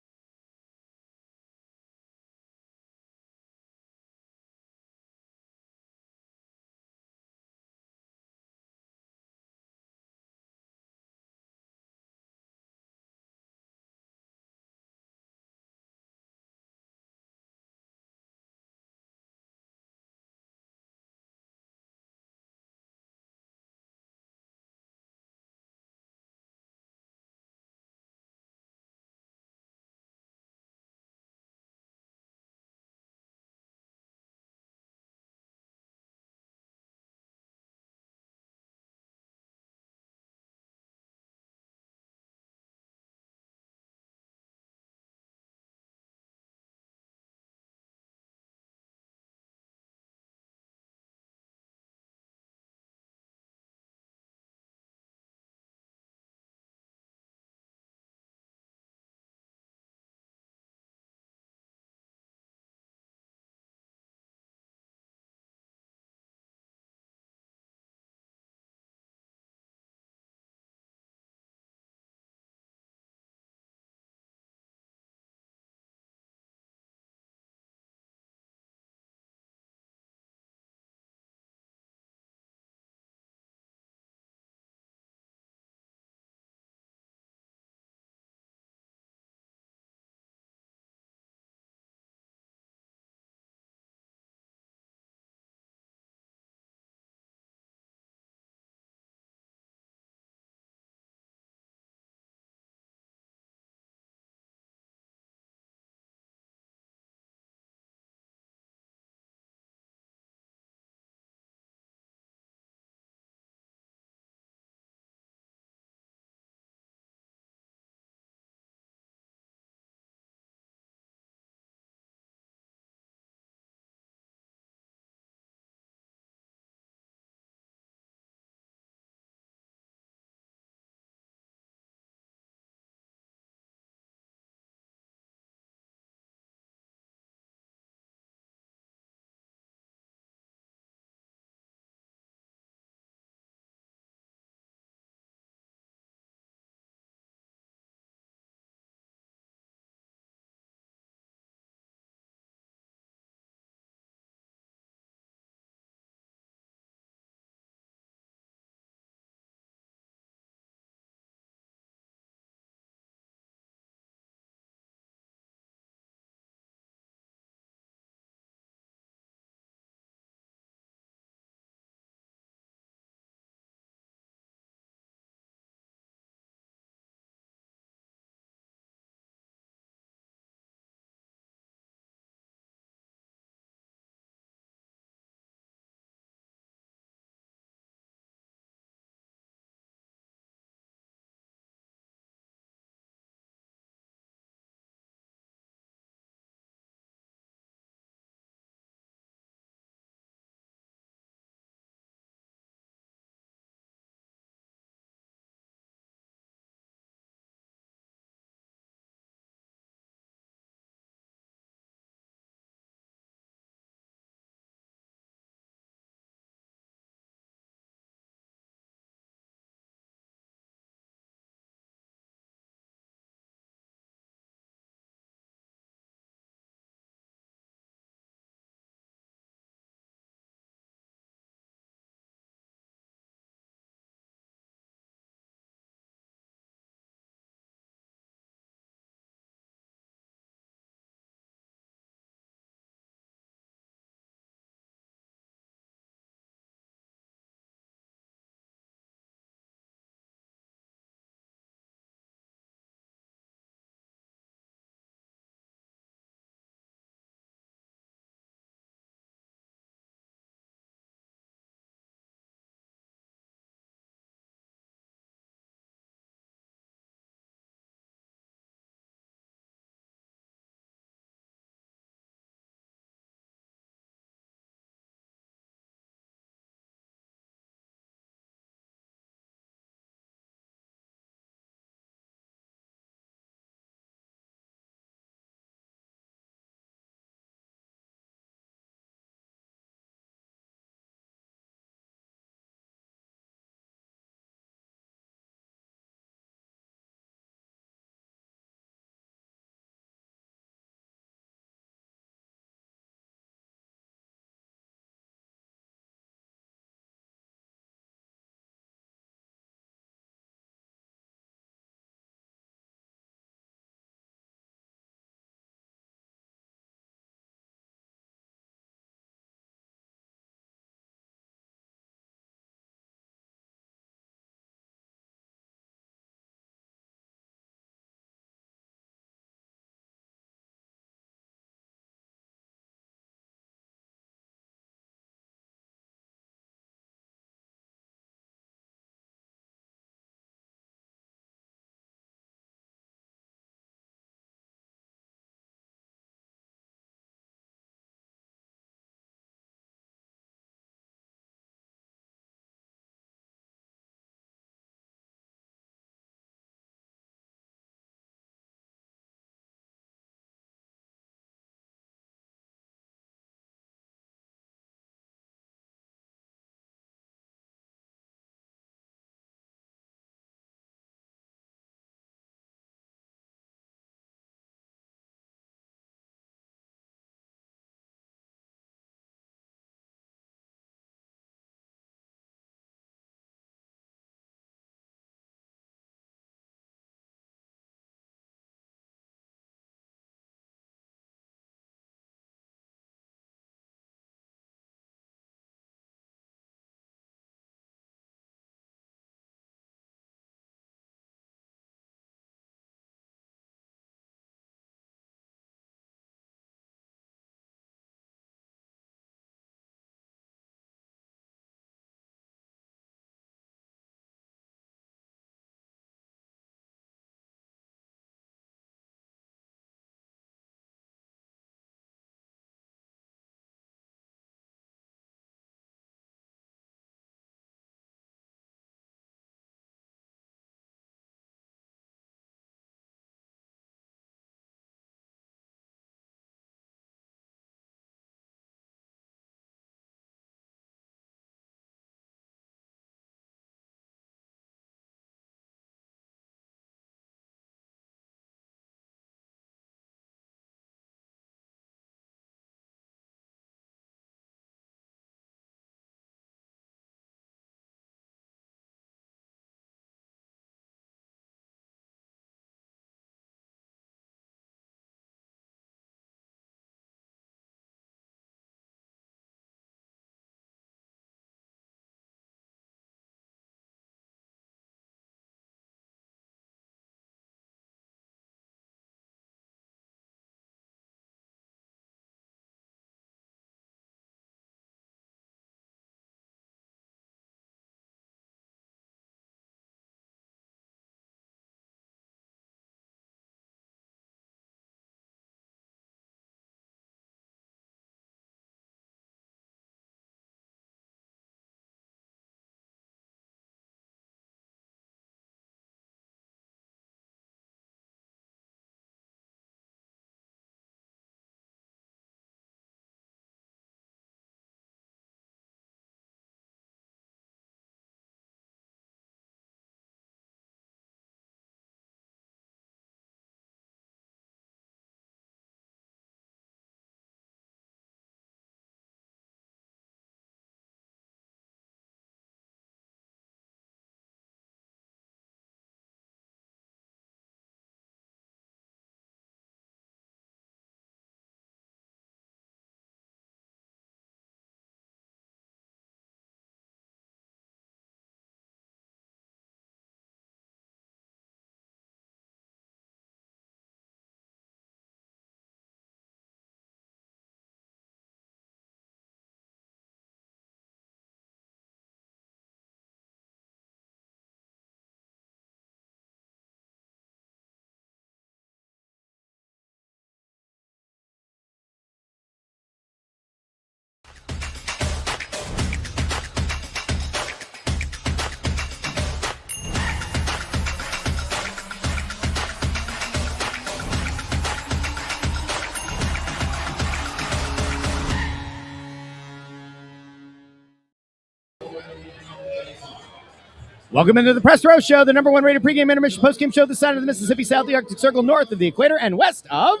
Welcome into the Press Row Show, the number one rated pregame intermission postgame show this side of the Mississippi, south of the Arctic Circle, north of the equator, and west of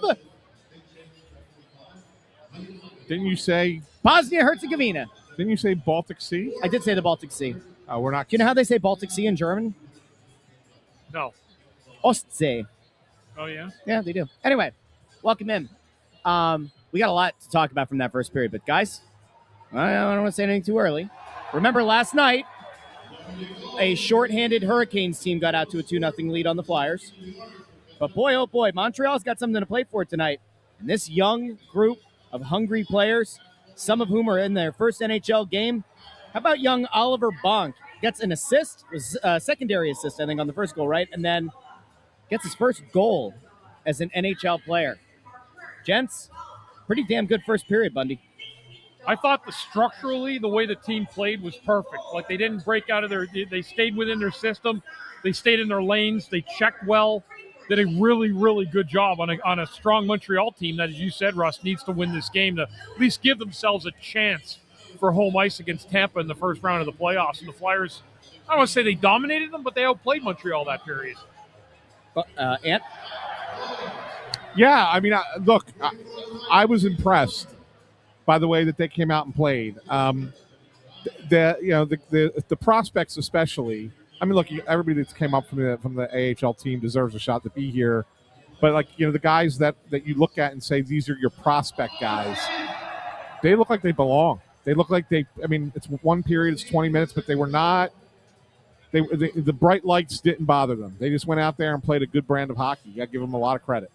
Didn't you say Bosnia-Herzegovina. Didn't you say Baltic Sea? I did say the Baltic Sea. We're not. Do you know how they say Baltic Sea in German? No. Ostsee. Oh, yeah? Yeah, they do. Anyway, welcome in. We got a lot to talk about from that first period, but guys, I don't want to say anything too early. Remember last night, a shorthanded Hurricanes team got out to a 2-0 lead on the Flyers. But boy, oh boy, Montreal's got something to play for tonight. And this young group of hungry players, some of whom are in their first NHL game. How about young Oliver Bonk? Gets an assist, was a secondary assist, I think, on the first goal, right? And then gets his first goal as an NHL player. Gents, pretty damn good first period, Bundy. I thought structurally, the way the team played was perfect. Like, they didn't break out of they stayed within their system. They stayed in their lanes. They checked well. Did a really, really good job on a strong Montreal team that, as you said, Russ, needs to win this game to at least give themselves a chance for home ice against Tampa in the first round of the playoffs. And the Flyers, I don't want to say they dominated them, but they outplayed Montreal that period. Ant? Yeah, I mean, look, I was impressed by the way that they came out and played. The prospects especially. I mean, look, everybody that's came up from the AHL team deserves a shot to be here. But, like, the guys that you look at and say these are your prospect guys, they look like they belong. They look like it's one period, it's 20 minutes, but they were not – the bright lights didn't bother them. They just went out there and played a good brand of hockey. You got to give them a lot of credit.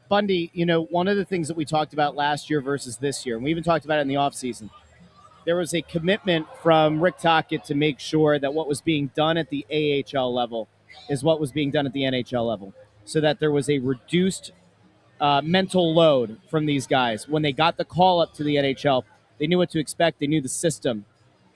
Bundy, one of the things that we talked about last year versus this year, and we even talked about it in the offseason, there was a commitment from Rick Tocchet to make sure that what was being done at the AHL level is what was being done at the NHL level, so that there was a reduced mental load from these guys. When they got the call up to the NHL, they knew what to expect. They knew the system.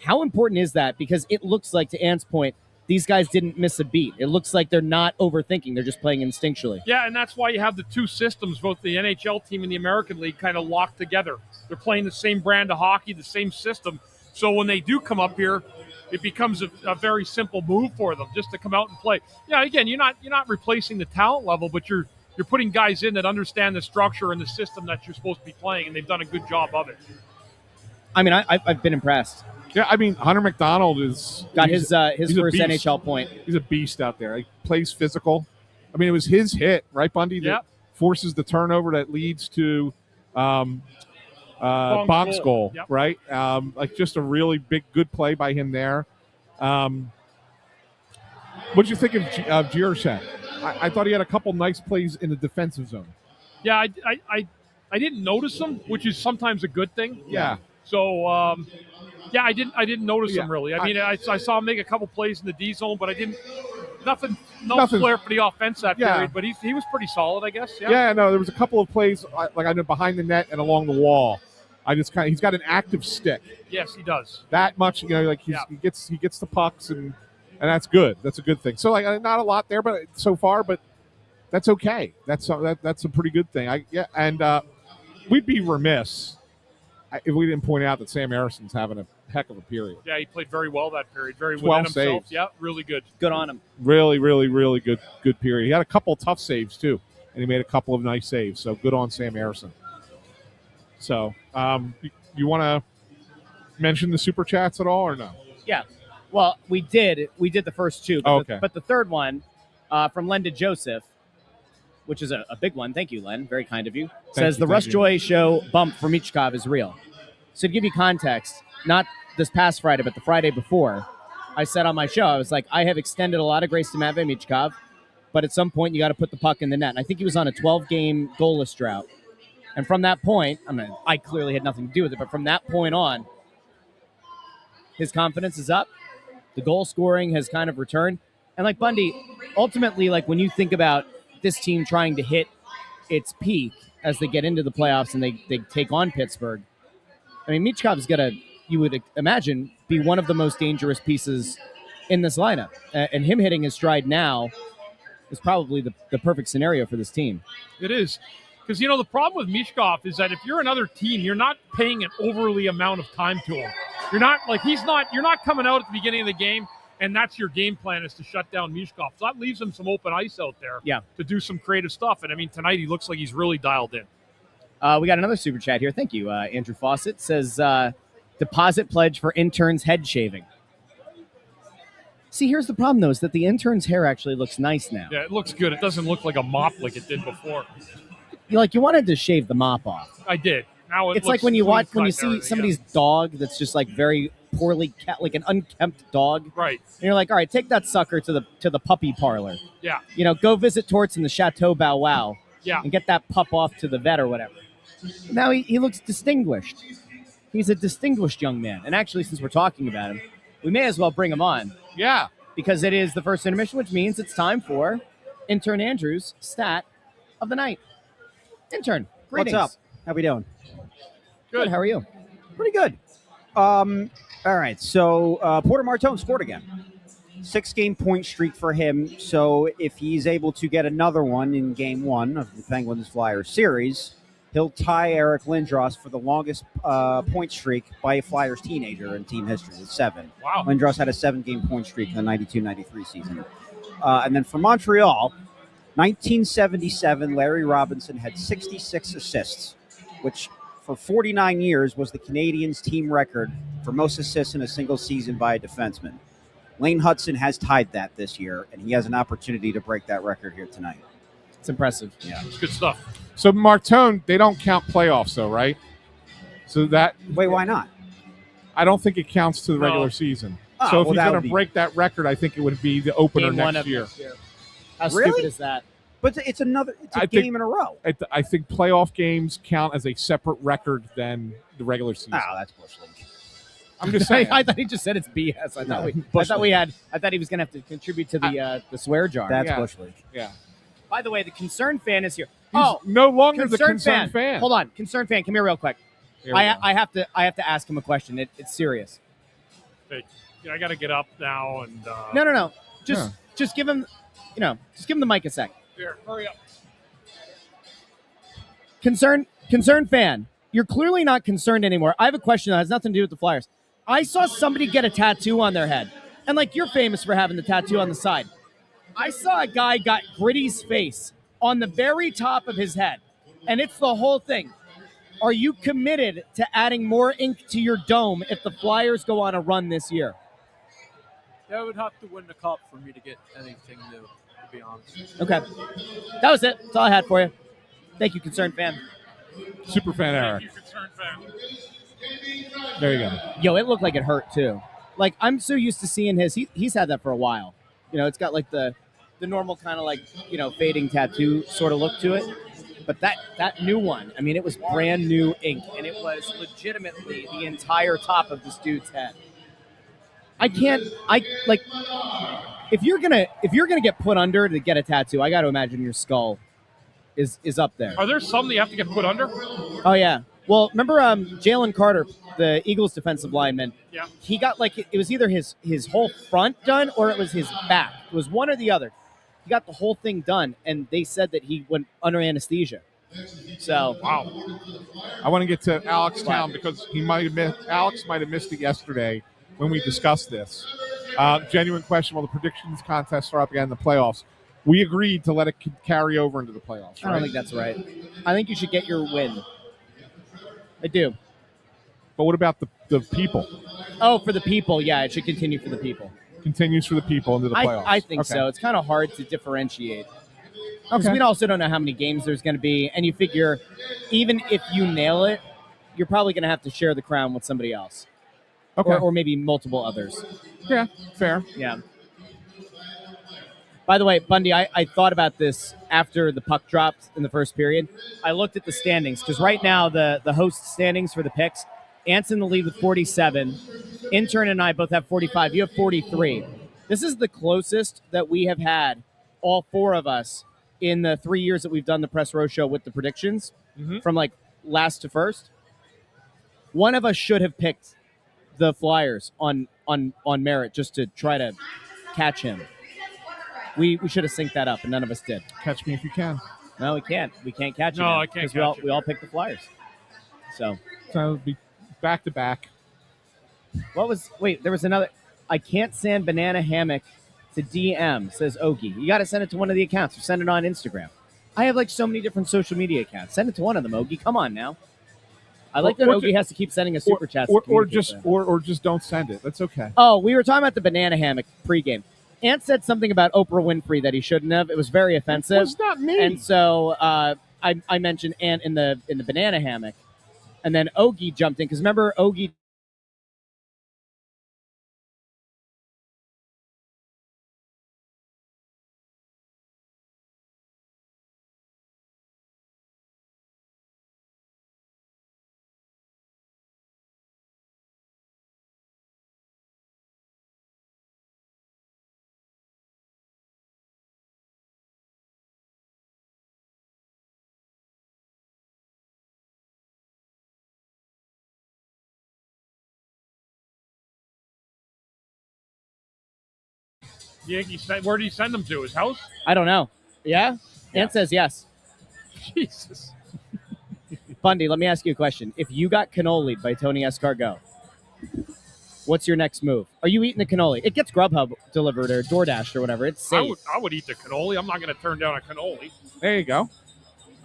How important is that? Because it looks like, to Ant's point, these guys didn't miss a beat. It looks like they're not overthinking. They're just playing instinctually. Yeah, and that's why you have the two systems, both the NHL team and the American League, kind of locked together. They're playing the same brand of hockey, the same system. So when they do come up here, it becomes a very simple move for them just to come out and play. Yeah, again, you're not replacing the talent level, but you're putting guys in that understand the structure and the system that you're supposed to be playing, and they've done a good job of it. I mean, I've been impressed. Yeah, I mean, Hunter McDonald got his first NHL point. He's a beast out there. He plays physical. I mean, it was his hit, right, Bundy, that forces the turnover that leads to Bonk's goal, right? Just a really good play by him there. What did you think of Jiricek? I thought he had a couple nice plays in the defensive zone. Yeah, I didn't notice them, which is sometimes a good thing. Yeah. So, I didn't notice him really. I mean, I saw him make a couple plays in the D zone, but nothing flair for the offense that period. But he was pretty solid, I guess. Yeah, no, there was a couple of plays like I know behind the net and along the wall. He's got an active stick. Yes, he does. That much, he gets the pucks and that's good. That's a good thing. So not a lot there, but so far, but that's okay. That's a pretty good thing. We'd be remiss if we didn't point out that Sam Harrison's having a heck of a period. Yeah, he played very well that period. Very within himself. Saves. Yeah, really good. Good on him. Really, really, really good period. He had a couple tough saves too, and he made a couple of nice saves. So good on Sam Harrison. So, you want to mention the super chats at all, or no? Yeah. Well, we did the first two, but, okay. But the third one from Len Joseph, which is a big one. Thank you, Len. Very kind of you. Says the Russ Joy show bump for Michkov is real. So to give you context, not this past Friday, but the Friday before, I said on my show, I was like, I have extended a lot of grace to Matvei Michkov, but at some point you got to put the puck in the net. And I think he was on a 12-game goalless drought. And from that point, I clearly had nothing to do with it, but from that point on, his confidence is up. The goal scoring has kind of returned. And like Bundy, ultimately, like when you think about this team trying to hit its peak as they get into the playoffs and they take on Pittsburgh, I mean, Michkov's going to, you would imagine, be one of the most dangerous pieces in this lineup. And him hitting his stride now is probably the perfect scenario for this team. It is. Because, the problem with Michkov is that if you're another team, you're not paying an overly amount of time to him. You're not coming out at the beginning of the game And that's your game plan, is to shut down Mishkov. So that leaves him some open ice out there to do some creative stuff. And, I mean, tonight he looks like he's really dialed in. We got another super chat here. Thank you, Andrew Fawcett. Says, deposit pledge for interns' head shaving. See, here's the problem, though, is that the intern's hair actually looks nice now. Yeah, it looks good. It doesn't look like a mop like it did before. You wanted to shave the mop off. I did. Now it's like when you see somebody's dog that's just like very poorly kept, like an unkempt dog. Right. And you're like, all right, take that sucker to the puppy parlor. Yeah. Go visit Torts in the Chateau Bow Wow. Yeah. And get that pup off to the vet or whatever. Now he looks distinguished. He's a distinguished young man. And actually, since we're talking about him, we may as well bring him on. Yeah. Because it is the first intermission, which means it's time for Intern Andrew's stat of the night. Intern, greetings. What's up? How we doing? Good. How are you? Pretty good. All right. So Porter Martone scored again. 6-game point streak for him. So if he's able to get another one in game 1 of the Penguins-Flyers series, he'll tie Eric Lindros for the longest point streak by a Flyers teenager in team history with 7. Wow. Lindros had a 7-game point streak in the 92-93 season. And then for Montreal, 1977, Larry Robinson had 66 assists, which for 49 years was the Canadiens' team record for most assists in a single season by a defenseman. Lane Hudson has tied that this year, and he has an opportunity to break that record here tonight. It's impressive. Yeah, it's good stuff. So Martone, they don't count playoffs, though, right? So that wait, why not? I don't think it counts to the regular season. So if he's going to break that record, I think it would be the opener next year. How really? stupid is that? But it's a game in a row. I think playoff games count as a separate record than the regular season. Oh, that's Bush League. I'm just saying. I thought he just said it's BS. I thought he was going to have to contribute to the swear jar. That's Bush League. Yeah. By the way, the concerned fan is here. He's no longer the concerned fan. Hold on, concerned fan, come here real quick. I have to ask him a question. It's serious. Hey, I got to get up now and. No. Just give him, just give him the mic a sec. Here, hurry up. Concerned fan, you're clearly not concerned anymore. I have a question that has nothing to do with the Flyers. I saw somebody get a tattoo on their head, and you're famous for having the tattoo on the side. I saw a guy got Gritty's face on the very top of his head, and it's the whole thing. Are you committed to adding more ink to your dome if the Flyers go on a run this year? That would have to win the cup for me to get anything new, to be honest. Okay. That was it. That's all I had for you. Thank you, concerned fan. Super fan Eric. Thank you, concerned fan. There you go. Yo, it looked like it hurt, too. I'm so used to seeing he's had that for a while. It's got, the normal kind of, fading tattoo sort of look to it. But that new one, I mean, it was brand new ink, and it was legitimately the entire top of this dude's head. If you're gonna get put under to get a tattoo, I got to imagine your skull is up there. Are there some that you have to get put under? Oh yeah. Well, remember Jalen Carter, the Eagles defensive lineman? Yeah. He got it was either his whole front done or it was his back. It was one or the other. He got the whole thing done, and they said that he went under anesthesia. So wow. I want to get to Alex Town because Alex might have missed it yesterday when we discussed this. Genuine question: will the predictions contest start up again in the playoffs? We agreed to let it carry over into the playoffs. Right? I don't think that's right. I think you should get your win. I do. But what about the people? Oh, for the people, yeah, it should continue for the people. Continues for the people into the playoffs. I think so. It's kind of hard to differentiate. Because we also don't know how many games there's going to be, and you figure even if you nail it, you're probably going to have to share the crown with somebody else. Okay. Or maybe multiple others. Yeah, fair. Yeah. By the way, Bundy, I thought about this after the puck dropped in the first period. I looked at the standings, because right now the host standings for the picks, Ant's in the lead with 47. Intern and I both have 45. You have 43. This is the closest that we have had, all four of us, in the 3 years that we've done the Press Row Show with the predictions, from last to first. One of us should have picked the Flyers on merit just to try to catch him. We should have synced that up, and none of us did. Catch me if you can. No, we can't. We can't catch you. No, I can't catch you. you. We all picked the Flyers. So it'll be back to back. There was another. I can't send banana hammock to DM, says Ogie. You got to send it to one of the accounts or send it on Instagram. I have like so many different social media accounts. Send it to one of them, Ogie. Come on now. I like that Ogie has to keep sending us super chats. Or just don't send it. That's okay. Oh, we were talking about the banana hammock pregame. Ant said something about Oprah Winfrey that he shouldn't have. It was very offensive. It was not me. And so I mentioned Ant in the banana hammock, and then Ogie jumped in because remember Ogie. Yankees. Where did he send them to? His house? I don't know. Yeah? Ant says yes. Jesus. Bundy, let me ask you a question. If you got cannoli by Tony Escargot, what's your next move? Are you eating the cannoli? It gets Grubhub delivered or DoorDash or whatever. It's safe. I would eat the cannoli. I'm not going to turn down a cannoli. There you go.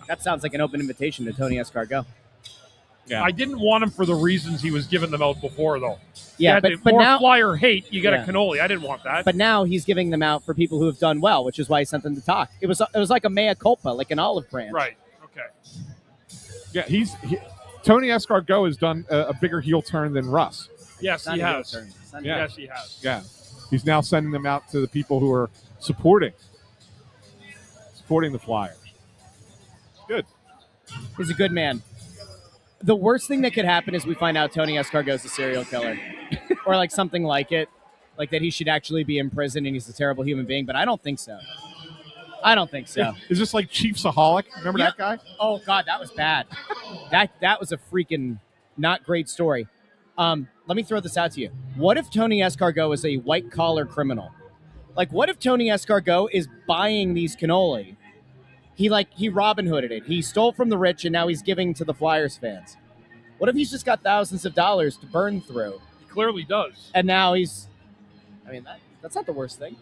That sounds like an open invitation to Tony Escargot. Yeah. I didn't want him for the reasons he was giving them out before, though. Yeah, but more now flyer hate. You got a cannoli. I didn't want that. But now he's giving them out for people who have done well, which is why he sent them to talk. It was like a mea culpa, like an olive branch. Right. Okay. Yeah, Tony Escargot has done a bigger heel turn than Russ. Yes, he has. Yes, he has. Yeah, he's now sending them out to the people who are supporting the Flyers. Good. He's a good man. The worst thing that could happen is we find out Tony Escargot's a serial killer, or like something like it, like that he should actually be in prison and he's a terrible human being. But I don't think so. Is this like Chiefsaholic? Remember that guy? Oh God, that was bad. that was a freaking not great story. Let me throw this out to you. What if Tony Escargot is a white collar criminal? Like, what if Tony Escargot is buying these cannoli? He Robin Hooded it. He stole from the rich and now he's giving to the Flyers fans. What if he's just got thousands of dollars to burn through? He clearly does. And now that's not the worst thing.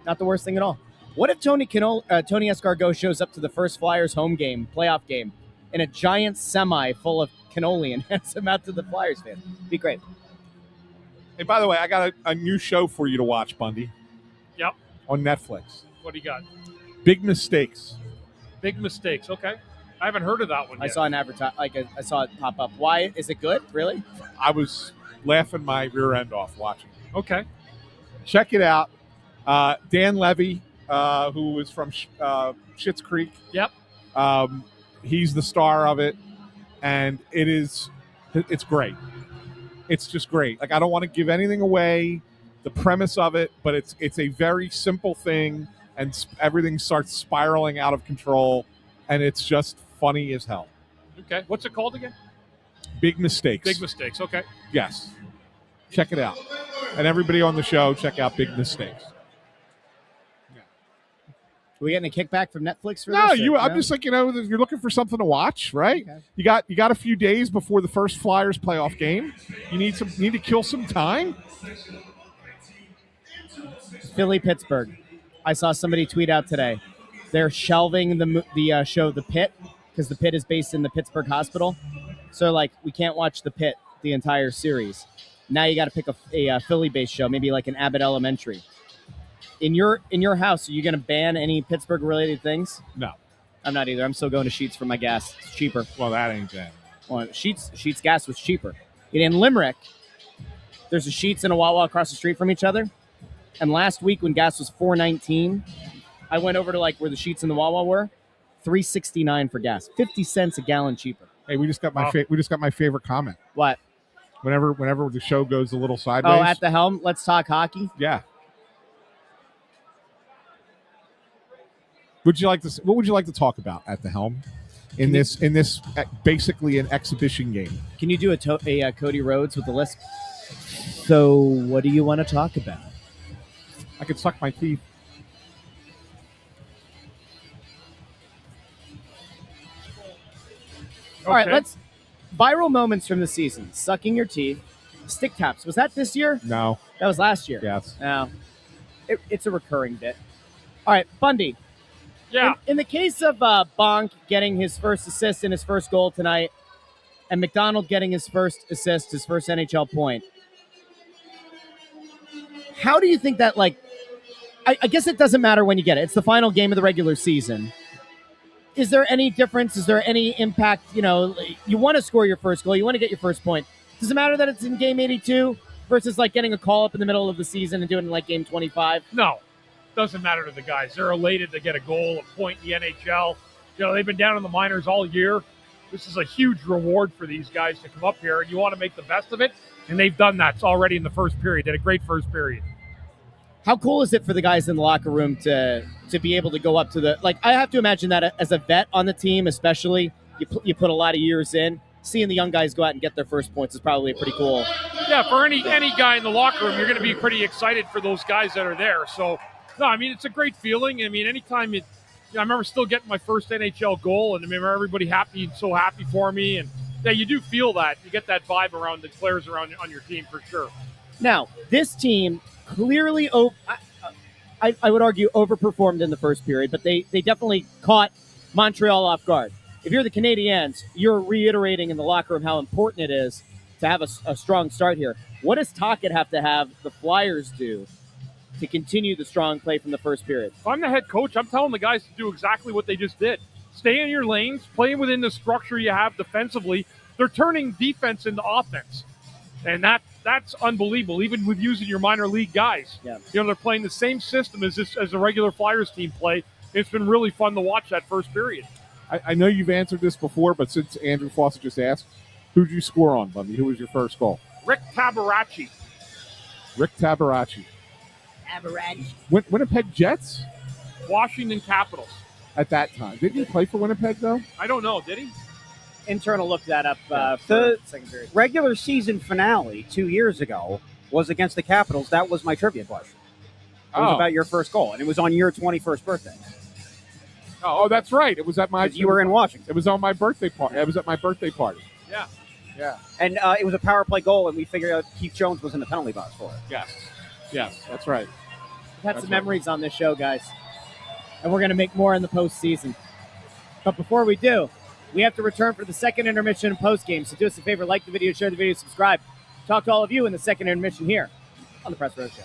Not the worst thing at all. What if Tony Escargot shows up to the first Flyers home game, playoff game, in a giant semi full of cannoli and hands him out to the Flyers fans? Be great. Hey, by the way, I got a new show for you to watch, Bundy. Yep. On Netflix. What do you got? Big Mistakes. Big Mistakes. Okay. I haven't heard of that one yet. I saw an advertise. I saw it pop up. Why is it good? Really? I was laughing my rear end off watching it. Okay. Check it out. Dan Levy, who was from Schitt's Creek. Yep. He's the star of it, and it's great. It's just great. Like, I don't want to give anything away, the premise of it, but it's a very simple thing, and everything starts spiraling out of control, and it's just funny as hell. Okay. What's it called again? Big Mistakes. Big Mistakes. Okay. Yes. Check it out. And everybody on the show, check out Big Mistakes. Are we getting a kickback from Netflix for this? No, I'm just like, you're looking for something to watch, right? Okay. You got a few days before the first Flyers playoff game. You need to kill some time. Philly, Pittsburgh. I saw somebody tweet out today. They're shelving the show The Pit because The Pit is based in the Pittsburgh hospital. So, like, we can't watch The Pit the entire series. Now you got to pick a Philly-based show, maybe like an Abbott Elementary. In your house, are you going to ban any Pittsburgh-related things? No. I'm not either. I'm still going to Sheetz for my gas. It's cheaper. Well, that ain't bad. Well, Sheetz gas was cheaper. In Limerick, there's a Sheetz and a Wawa across the street from each other. And last week when gas was $4.19, I went over to like where the Sheetz and the Wawa were, $3.69 for gas, 50 cents a gallon cheaper. Hey, we just got my favorite comment. What? Whenever the show goes a little sideways. Oh, at the helm, let's talk hockey. Yeah. What would you like to talk about at the helm in this basically an exhibition game? Can you do a Cody Rhodes with the lisp? So, what do you want to talk about? I could suck my teeth. All right, viral moments from the season. Sucking your teeth. Stick taps. Was that this year? No. That was last year. Yes. No, it's a recurring bit. All right, Bundy. Yeah. In the case of Bonk getting his first assist and his first goal tonight, and McDonald getting his first assist, his first NHL point, how do you think that, like, I guess it doesn't matter when you get it. It's the final game of the regular season. Is there any difference? Is there any impact? You know, you want to score your first goal. You want to get your first point. Does it matter that it's in game 82 versus, like, getting a call up in the middle of the season and doing it in, like, game 25? No. Doesn't matter to the guys. They're elated to get a goal, a point in the NHL. You know, they've been down in the minors all year. This is a huge reward for these guys to come up here, and you want to make the best of it, and they've done that already in the first period. Did a great first period. How cool is it for the guys in the locker room to be able to go up to the, like, I have to imagine that as a vet on the team, especially, you put a lot of years in, seeing the young guys go out and get their first points is probably pretty cool. Yeah, for any guy in the locker room, you're going to be pretty excited for those guys that are there. So, no, I mean, it's a great feeling. I mean, anytime I remember still getting my first NHL goal, and I remember everybody happy and so happy for me. And yeah, you do feel that. You get that vibe around the players around on your team for sure. Now, this team clearly, I would argue, overperformed in the first period, but they definitely caught Montreal off guard. If you're the Canadiens, you're reiterating in the locker room how important it is to have a strong start here. What does Tocchet have to have the Flyers do to continue the strong play from the first period? If I'm the head coach, I'm telling the guys to do exactly what they just did. Stay in your lanes, play within the structure you have defensively. They're turning defense into offense. And that's unbelievable, even with using your minor league guys. Yeah. You know, they're playing the same system as the regular Flyers team play. It's been really fun to watch that first period. I know you've answered this before, but since Andrew Foster just asked, who did you score on, Bundy? Who was your first goal? Rick Tabaracci. Rick Tabaracci. Winnipeg Jets? Washington Capitals. At that time. Didn't he play for Winnipeg, though? I don't know. Did he? Internal look that up for The second period. regular season finale 2 years ago was against the Capitals. That was my trivia question. It was about your first goal, and it was on your 21st birthday. Oh, that's right. It was at my. 'Cause you were in Washington. It was on my birthday party. It was at my birthday party. Yeah. Yeah. And it was a power play goal, and we figured out Keith Jones was in the penalty box for it. Yes, that's right. We've had That's some right. memories on this show, guys. And we're going to make more in the postseason. But before we do, we have to return for the second intermission and postgame. So do us a favor, like the video, share the video, subscribe. Talk to all of you in the second intermission here on the Press Row Show.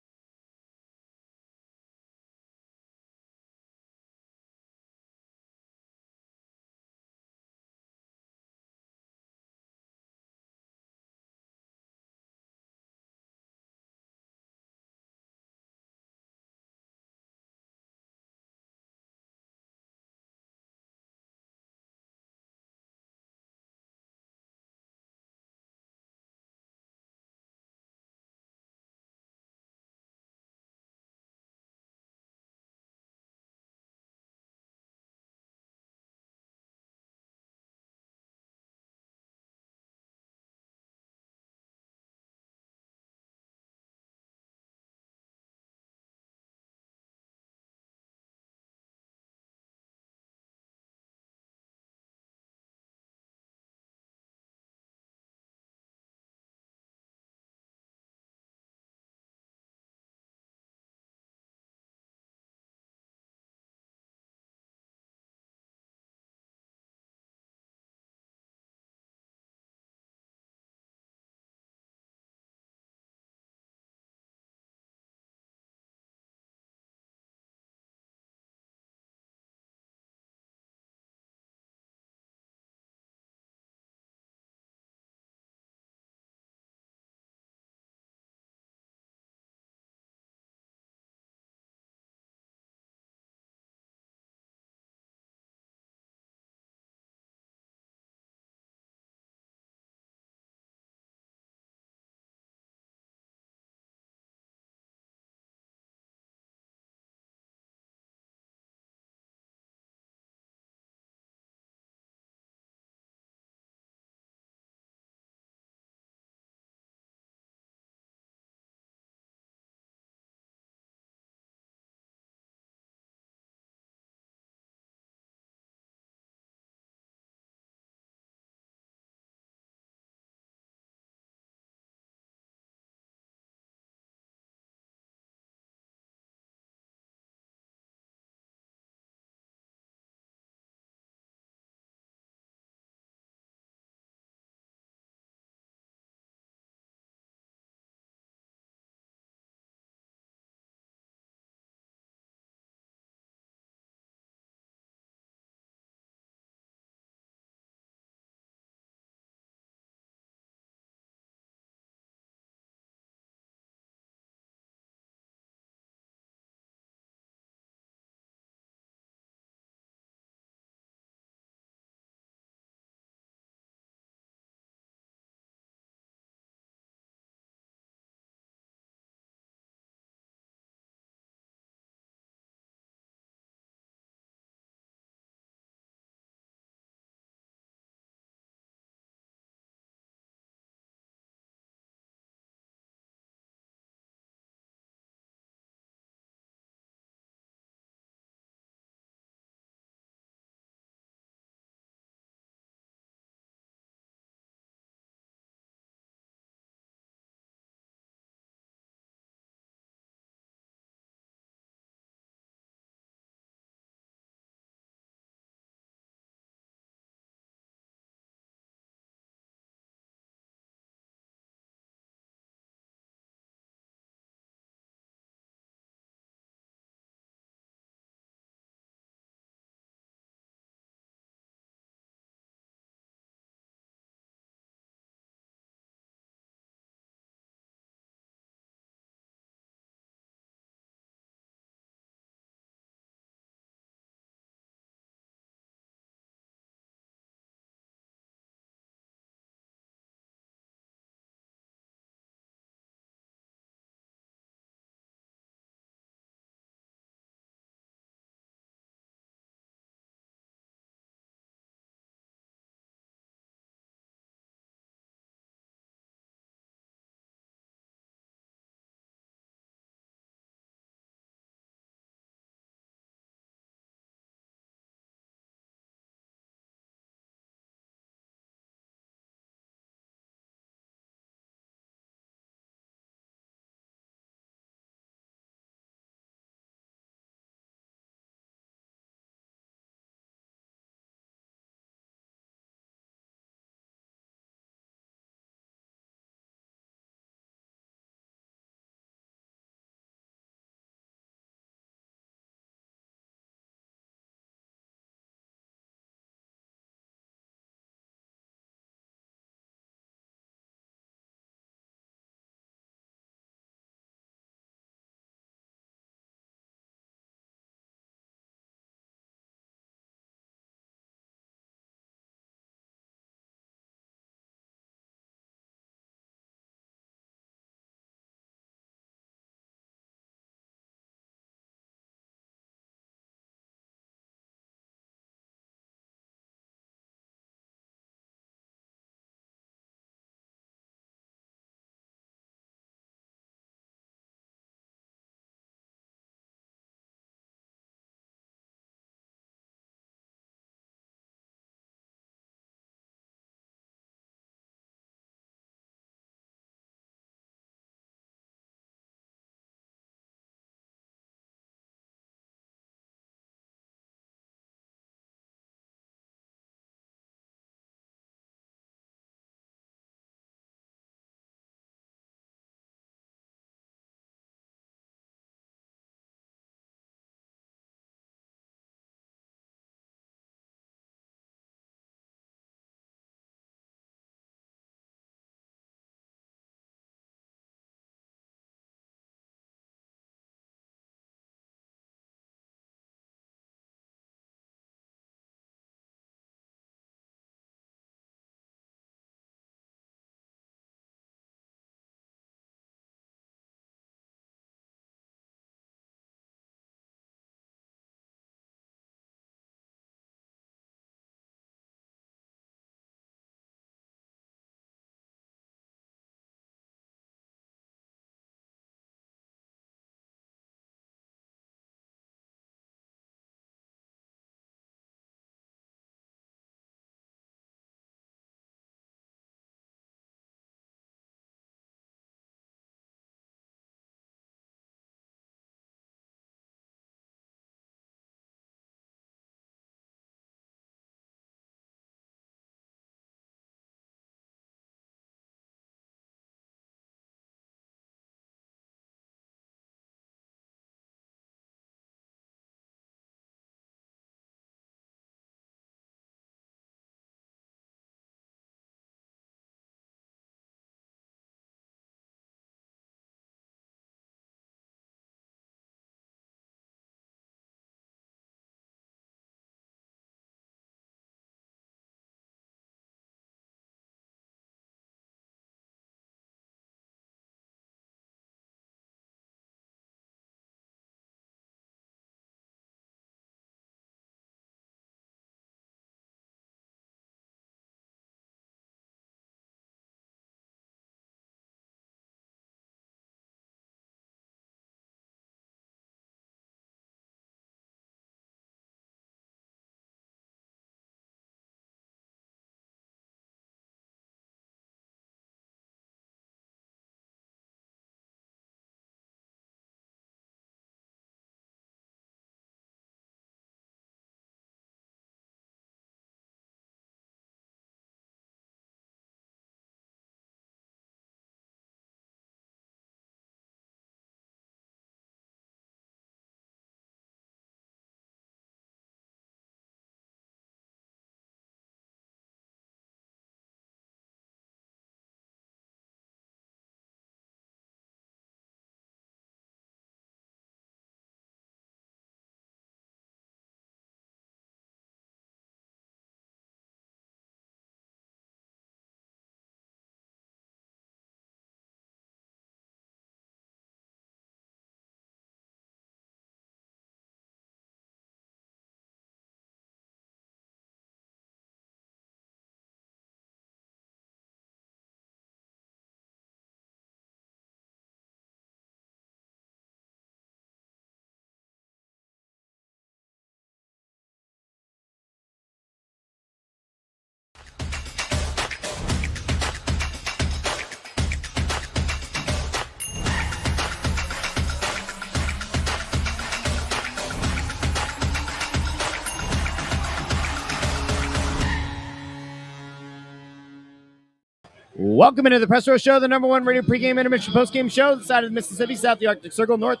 Welcome into the Press Row Show, the number one radio pregame, intermission, postgame show, the side of the Mississippi, south of the Arctic Circle, north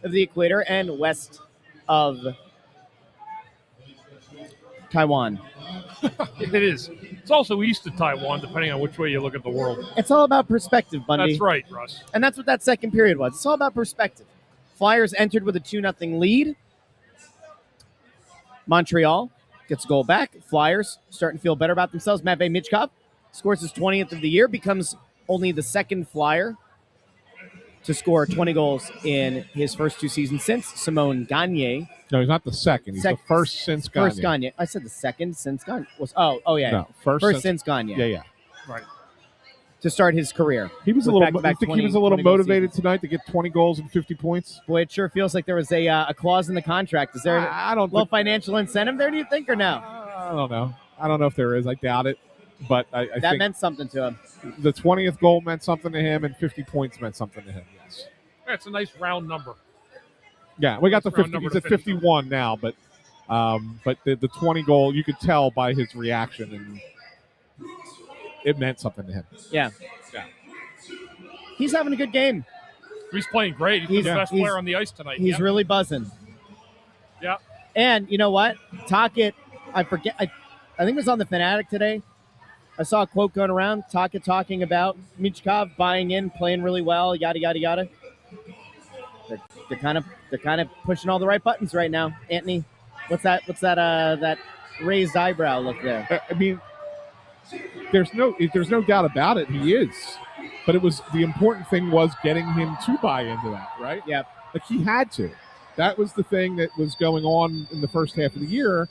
of the equator, and west of Taiwan. It is. It's also east of Taiwan, depending on which way you look at the world. It's all about perspective, Bundy. That's right, Russ. And that's what that second period was. It's all about perspective. Flyers entered with a 2-0 lead. Montreal gets a goal back. Flyers starting to feel better about themselves. Matvei Michkov scores his 20th of the year, becomes only the second Flyer to score 20 goals in his first 2 seasons since Simone Gagne. No, he's not the second. He's the first since Gagne. First Gagne. I said the second since Gagne. Yeah. No, first since Gagne. Yeah. Right. To start his career. He was a little. I think he was a little motivated tonight to get 20 goals and 50 points. Boy, it sure feels like there was a clause in the contract. Is there I don't a little financial incentive there, do you think, or no? I don't know. I don't know if there is. I doubt it. But I that think meant something to him. The 20th goal meant something to him, and 50 points meant something to him, yes. That's a nice round number. Yeah, we got the Nice round 50. number He's to at finish 51 now, but the 20 goal, you could tell by his reaction, and it meant something to him. Yeah. He's having a good game. He's playing great. He's the best player on the ice tonight. He's really buzzing. Yeah. And you know what? Tocchet, I forget. I think it was on the Fanatic today. I saw a quote going around. Tocchet talking about Michkov buying in, playing really well, yada yada yada. They're kind of pushing all the right buttons right now. Anthony, what's that raised eyebrow look there? I mean, there's no doubt about it. He is. But the important thing was getting him to buy into that, right? Yeah. Like he had to. That was the thing that was going on in the first half of the year.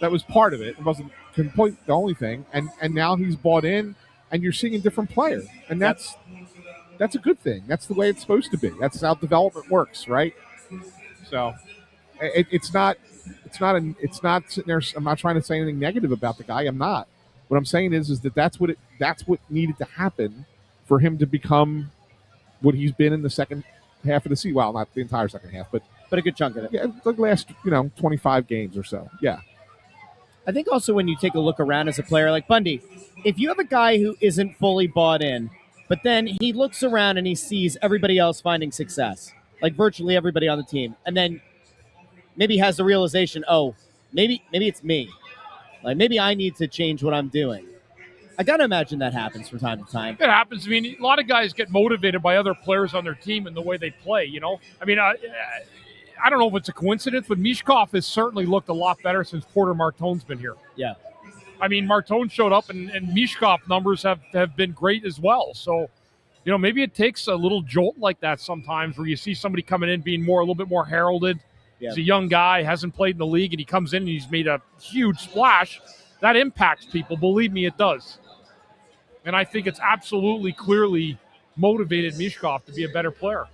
That was part of it. It wasn't the only thing. And now he's bought in, and you're seeing a different player. And that's a good thing. That's the way it's supposed to be. That's how development works, right? So it's not sitting there. I'm not trying to say anything negative about the guy. I'm not. What I'm saying is that's what needed to happen for him to become what he's been in the second half of the season. Well, not the entire second half, but a good chunk of it. Yeah, the last 25 games or so. Yeah. I think also when you take a look around as a player like Bundy, if you have a guy who isn't fully bought in, but then he looks around and he sees everybody else finding success, like virtually everybody on the team, and then maybe has the realization, oh, maybe it's me. Like maybe I need to change what I'm doing. I got to imagine that happens from time to time. It happens. I mean, a lot of guys get motivated by other players on their team and the way they play, I mean, I don't know if it's a coincidence, but Michkov has certainly looked a lot better since Porter Martone's been here. Yeah. I mean, Martone showed up, and Michkov numbers have been great as well. So, maybe it takes a little jolt like that sometimes where you see somebody coming in being a little bit more heralded. Yeah. He's a young guy, hasn't played in the league, and he comes in and he's made a huge splash. That impacts people. Believe me, it does. And I think it's absolutely clearly motivated Michkov to be a better player.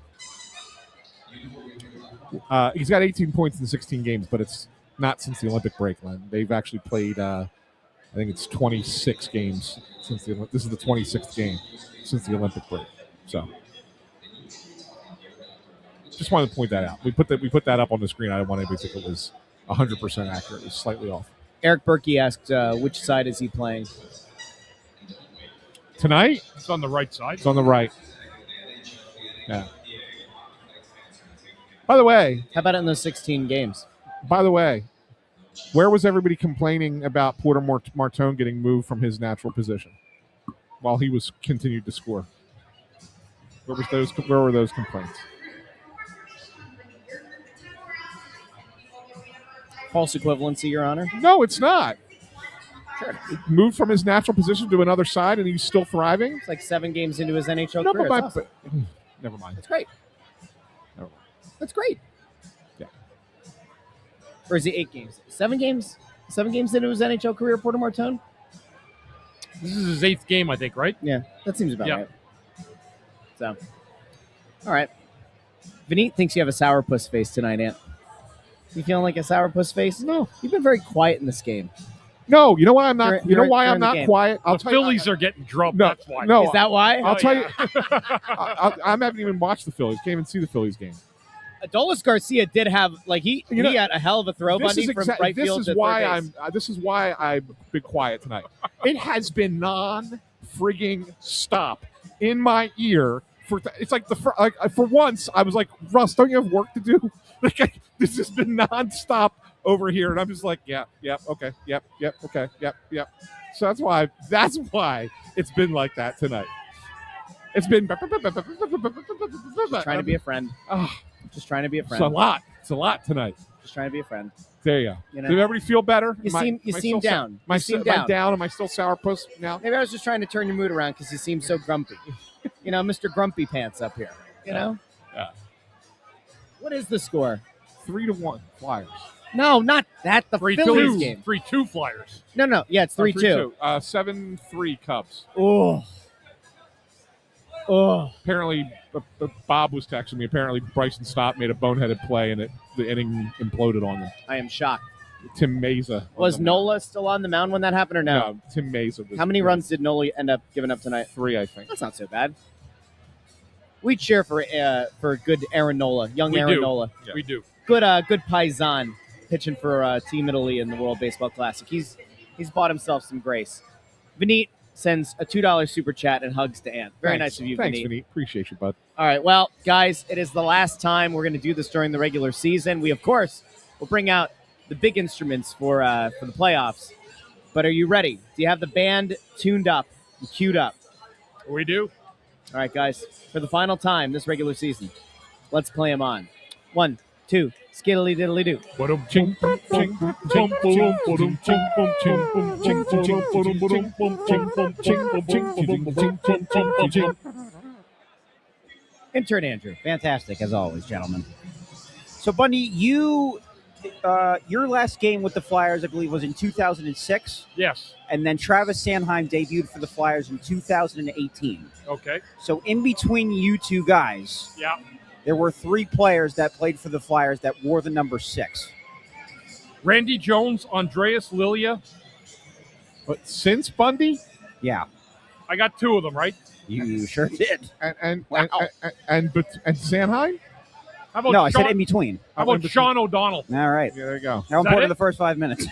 He's got 18 points in 16 games, but it's not since the Olympic break, Len. They've actually played, I think it's 26 games since this is the 26th game since the Olympic break. So, just wanted to point that out. We put that up on the screen. I don't want anybody to think it was 100% accurate. It was slightly off. Eric Berkey asked, which side is he playing? Tonight? It's on the right side. It's on the right. Yeah. By the way. How about in those 16 games? By the way, where was everybody complaining about Porter Martone getting moved from his natural position while he was continued to score? Where were those complaints? False equivalency, Your Honor? No, it's not. Sure. Moved from his natural position to another side, and he's still thriving. It's like 7 games into his NHL career. Awesome. Never mind. That's great. Never mind. That's great. Yeah. Or is he 8 games? 7 games? 7 games into his NHL career, Porter Martone? This is his 8th game, I think, right? Yeah, that seems about right. So, all right. Vinny thinks you have a sourpuss face tonight, Ant. You feeling like a sourpuss face? No. You've been very quiet in this game. No, you know why I'm not. You know why I'm not quiet. The Phillies are getting drubbed. No, that's why. No, is that why? I'll tell you. I haven't even watched the Phillies. Can't even see the Phillies game. Adolis Garcia did have he had a hell of a throw, Bundy, from right field. This is why I've been quiet tonight. It has been non-stop frigging stop in my ear. It's like for once I was like, Russ, don't you have work to do? Like this has been nonstop over here, and I'm just like, yep, okay, yep, okay, yep. So that's why it's been like that tonight. It's been Trying to be a friend. Oh, Just trying to be a friend. It's a lot tonight. Just trying to be a friend. There you go. You know? Did everybody feel better? You seem down. Am I down? Am I still sourpuss now? Maybe I was just trying to turn your mood around because you seem so grumpy. Mr. Grumpy Pants up here. Yeah. What is the score? 3-1 Flyers. No, not that. The Phillies game. 3-2 Flyers. No. Yeah, it's 3-2. 7-3 Cubs. Oh. Apparently, Bob was texting me. Apparently, Bryson Stott made a boneheaded play, and the inning imploded on them. I am shocked. Tim Meza. Was Nola still on the mound when that happened, or no? No, Tim Meza. How many runs did Nola end up giving up tonight? 3, I think. That's not so bad. We cheer for good Aaron Nola, Aaron Nola. Yeah. We do. Good paisan pitching for Team Italy in the World Baseball Classic. He's bought himself some grace. Vineet sends a $2 super chat and hugs to Ant. Very nice of you, Thanks, Vineet. Vineet. Appreciate you, bud. All right, well, guys, it is the last time we're going to do this during the regular season. We, of course, will bring out the big instruments for the playoffs. But are you ready? Do you have the band tuned up and queued up? We do. All right, guys, for the final time this regular season, let's play them on. 1, 2, skiddly diddly do. Intern Andrew. Fantastic, as always, gentlemen. So, Bundy, your last game with the Flyers, I believe, was in 2006. Yes. And then Travis Sanheim debuted for the Flyers in 2018. Okay. So, in between you two guys, there were 3 players that played for the Flyers that wore the number 6. Randy Jones, Andreas Lilia. But since Bundy? Yeah. I got 2 of them, right? You sure did. And Sanheim? How about No, I said in between. How about Sean O'Donnell? All right. Yeah, there you go. How important the first 5 minutes?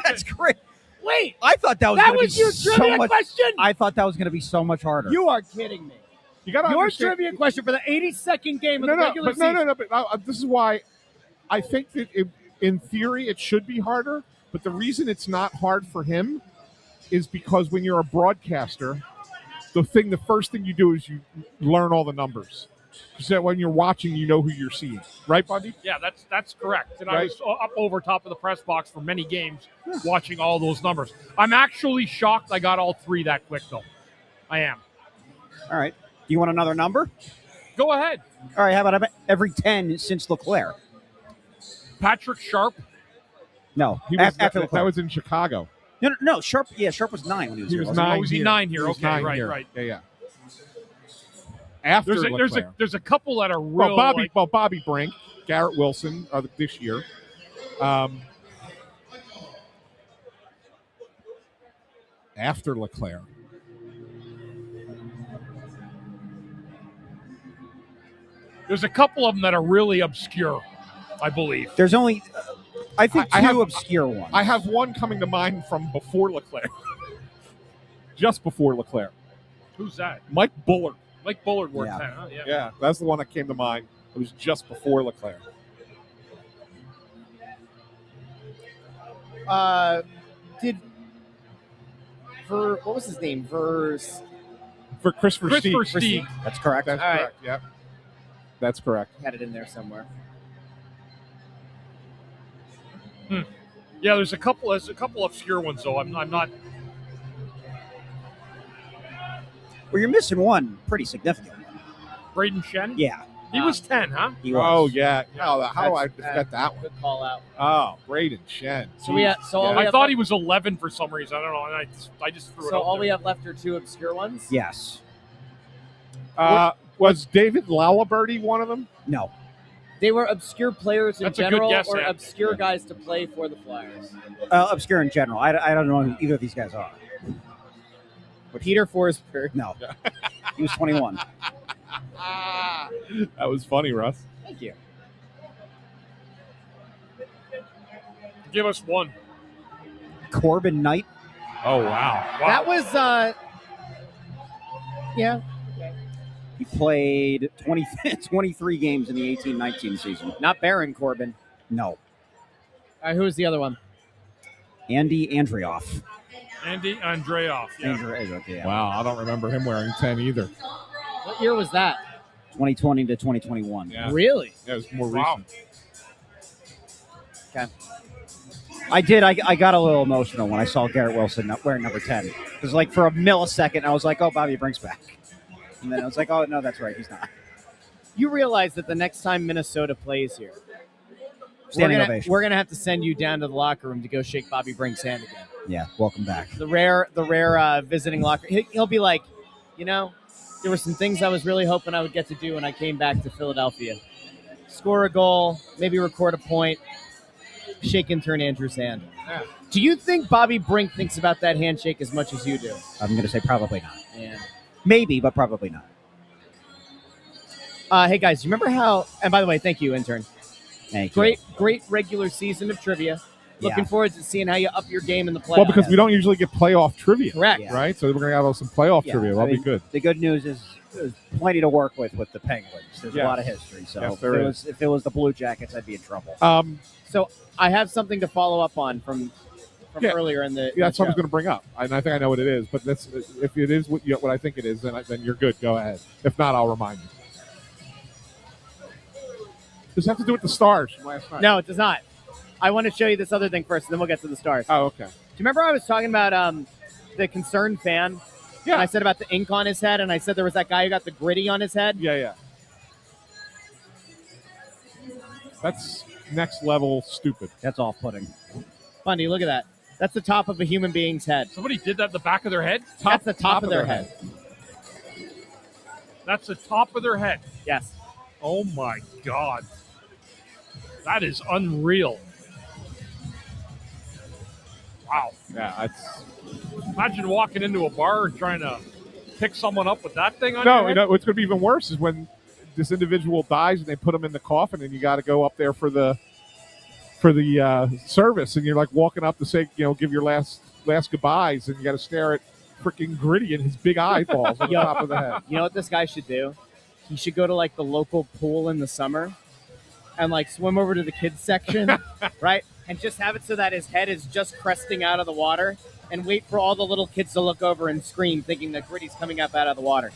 That's great. Wait, I thought that was that going to was be your so trivia much. question? I thought that was going to be so much harder. You are kidding me. You got Your trivia question for the 82nd game of the regular season. No. But this is why I think that in theory it should be harder. But the reason it's not hard for him is because when you're a broadcaster, the first thing you do is you learn all the numbers. So that when you're watching, you know who you're seeing. Right, Bundy? Yeah, that's correct. And I Right. was up over top of the press box for many games watching all those numbers. I'm actually shocked I got all 3 that quick, though. I am. All right. Do you want another number? Go ahead. All right. How about every 10 since Leclerc? Patrick Sharp. No. He was, after that Leclerc. was in Chicago. No. Sharp. Yeah, Sharp was 9 when he was He here. was wasn't 9 was he here. 9 here? He was Okay, 9 right, here. right. Yeah. After Leclerc. There's a couple that are real. Bobby Brink, Garrett Wilson this year. After Leclerc. There's a couple of them that are really obscure, I believe. There's only, I think, I 2 have- obscure ones. I have one coming to mind from before Leclerc. Just before Leclerc. Who's that? Mike Bullard. Mike Bullard wore Yeah. 10, huh? Yeah. Yeah, that's the one that came to mind. It was just before Leclerc. What was his name? For Christopher Christopher Stieg. Stieg. That's correct. That's All right. correct. Yep. That's correct. Had it in there somewhere. Yeah, there's a couple obscure ones though. I'm not. Well, you're missing one pretty significant one. Braden Shen. Yeah. He was 10, huh? He was. Oh, yeah. How do I That's- forget that one? Good call out. Oh, Braden Shen. So we all we I have thought left- he was 11 for some reason. I don't know, and I just threw it So out all there. we have left are 2 obscure ones. Yes. Was David Laliberty one of them? No. They were obscure players in That's a good general, guess, or Ed. obscure guys to play for the Flyers. Obscure in general. I don't know who either of these guys are. Peter Forsberg. No. He was 21. That was funny, Russ. Thank you. Give us one. Corbin Knight. Oh, wow. That was Yeah. He played 23 games in the 18-19 season. Not Baron Corbin. No. All right, who was the other one? Andy Andrioff. Andy Andreoff. Yeah. Andrioff, yeah. Wow, I don't remember him wearing 10 either. What year was that? 2020 to 2021. Yeah. Really? Yeah, it was more Wow. recent. Okay. I got a little emotional when I saw Garrett Wilson wearing number 10. Because, like, for a millisecond, I was like, oh, Bobby Brink's back. And then I was like, oh, no, that's right. He's not. You realize that the next time Minnesota plays here, Standing ovation. we're gonna have to send you down to the locker room to go shake Bobby Brink's hand again. Yeah, welcome back. The rare visiting locker. He'll be like, there were some things I was really hoping I would get to do when I came back to Philadelphia. Score a goal, maybe record a point, shake and turn Andrew's hand. Yeah. Do you think Bobby Brink thinks about that handshake as much as you do? I'm going to say probably not. Yeah. Maybe, but probably not. Hey, guys, you remember how – and by the way, thank you, intern. Thank you. Great regular season of trivia. Looking Yeah. forward to seeing how you up your game in the playoffs. Well, because we don't usually get playoff trivia. Correct. Yeah. Right? So we're going to have some playoff Yeah, trivia. I That'll mean, be good. The good news is there's plenty to work with the Penguins. There's Yes. a lot of history. So Yes, there is. if it was the Blue Jackets, I'd be in trouble. So I have something to follow up on from Yeah. earlier in the Yeah, that's what I was show. going to bring up. And I think I know what it is. But if it is what I think it is, then you're good. Go ahead. If not, I'll remind you. Does it have to do with the Stars from last night? No, it does not. I want to show you this other thing first, and then we'll get to the Stars. Oh, okay. Do you remember I was talking about the concerned fan? Yeah. And I said about the ink on his head, and I said there was that guy who got the gritty on his head. Yeah. That's next level stupid. That's off-putting. Bundy, look at that. That's the top of a human being's head. Somebody did that in the back of their head? That's the top of their head. That's the top of their head. Yes. Oh, my God. That is unreal. Wow. Yeah, it's Imagine walking into a bar and trying to pick someone up with that thing on no. your You head. know what's going to be even worse is when this individual dies and they put him in the coffin, and you got to go up there for the service, and you're like walking up to say, give your last goodbyes, and you got to stare at freaking Gritty and his big eyeballs on the top of the head. You know what this guy should do? He should go to like the local pool in the summer and like swim over to the kids section, right? And just have it so that his head is just cresting out of the water and wait for all the little kids to look over and scream thinking that Gritty's coming up out of the water.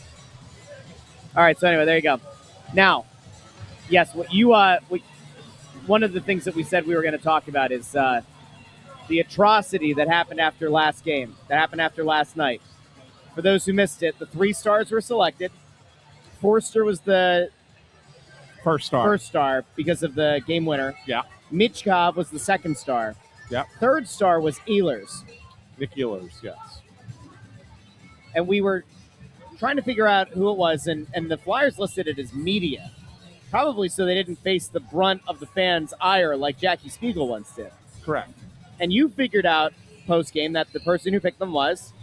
All right, so anyway, there you go. Now, yes, one of the things that we said we were going to talk about is the atrocity that happened after last game, that happened after last night. For those who missed it, the 3 stars were selected. Forster was the First star because of the game winner. Yeah. Michkov was the 2nd star. Yeah. 3rd star was Ehlers. Nick Ehlers, yes. And we were trying to figure out who it was, and the Flyers listed it as media. Probably so they didn't face the brunt of the fans' ire like Jackie Spiegel once did. Correct. And you figured out post-game that the person who picked them was?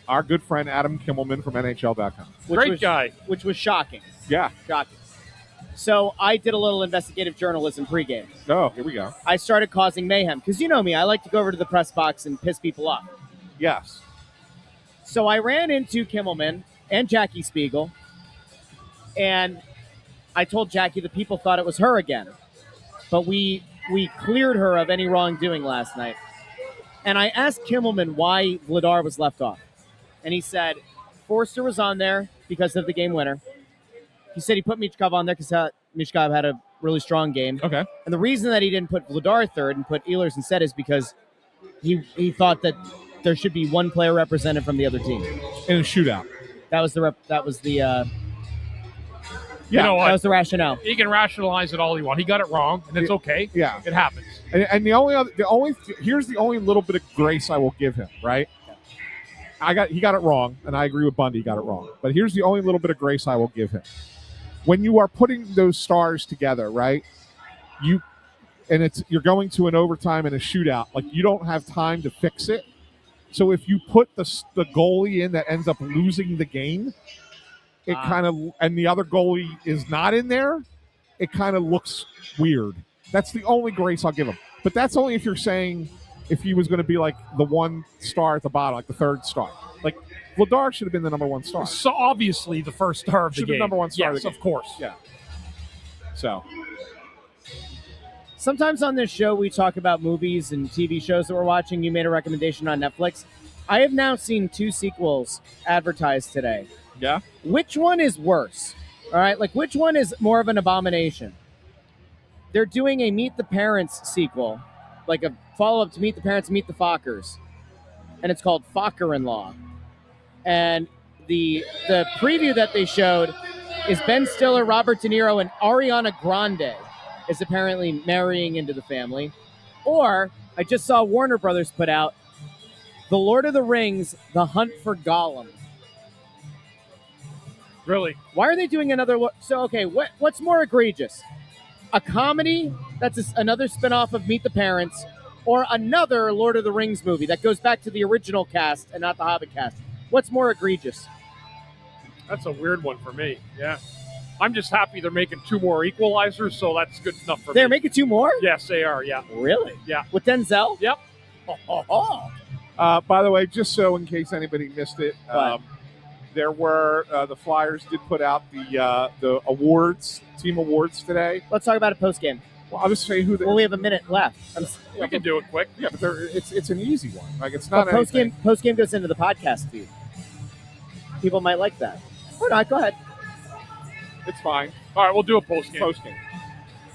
Our good friend Adam Kimmelman from NHL.com. Great guy. Which was shocking. Yeah. Shocking. So I did a little investigative journalism pregame. Oh, here we go. I started causing mayhem because you know me. I like to go over to the press box and piss people off. Yes. So I ran into Kimmelman and Jackie Spiegel, and I told Jackie the people thought it was her again. But we cleared her of any wrongdoing last night. And I asked Kimmelman why Vladar was left off. And he said Forster was on there because of the game winner. He said he put Michkov on there because Michkov had a really strong game. Okay. And the reason that he didn't put Vladar 3rd and put Ehlers instead is because he thought that there should be one player represented from the other team. In a shootout. That was the You know that what? was the rationale. He can rationalize it all he wants. He got it wrong, and it's okay. Yeah. It happens. And here's the only little bit of grace I will give him, right? He got it wrong, and I agree with Bundy, he got it wrong. But here's the only little bit of grace I will give him. When you are putting those stars together, right? You're going to an overtime and a shootout, like you don't have time to fix it. So if you put the goalie in that ends up losing the game, it and the other goalie is not in there, it kind of looks weird. That's the only grace I'll give him. But that's only if you're saying if he was going to be like the 1 star at the bottom, like the 3rd star. Like Vladar should have been the number one star. So obviously the first star of the Should have game. number one star of Yes, the game. of course. Yeah. So Sometimes on this show, we talk about movies and TV shows that we're watching. You made a recommendation on Netflix. I have now seen 2 sequels advertised today. yeah. Which one is worse? All right, like which one is more of an abomination? They're doing a Meet the Parents sequel, like a follow-up to Meet the Parents, Meet the Fockers, and it's called Focker-in-Law. And the preview that they showed is Ben Stiller, Robert De Niro, and Ariana Grande is apparently marrying into the family. Or I just saw Warner Brothers put out The Lord of the Rings: The Hunt for Gollum. Really? Why are they doing another? So okay, what's more egregious? A comedy that's another spinoff of Meet the Parents, or another Lord of the Rings movie that goes back to the original cast and not the Hobbit cast? What's more egregious? That's a weird one for me. Yeah. I'm just happy they're making 2 more Equalizers, so that's good enough for me. They're making 2 more? Yes, they are. Yeah. Really? Yeah. With Denzel? Yep. By the way, just so in case anybody missed it, there were the Flyers did put out the awards, team awards today. Let's talk about it post-game. Well, I'll just say who. Well, we have a minute left. We can do it quick. Yeah, but it's an easy one. Like it's not post-game goes into the podcast feed. People might like that. Oh, no, go ahead. It's fine. All right, we'll do a post-game. Post-game.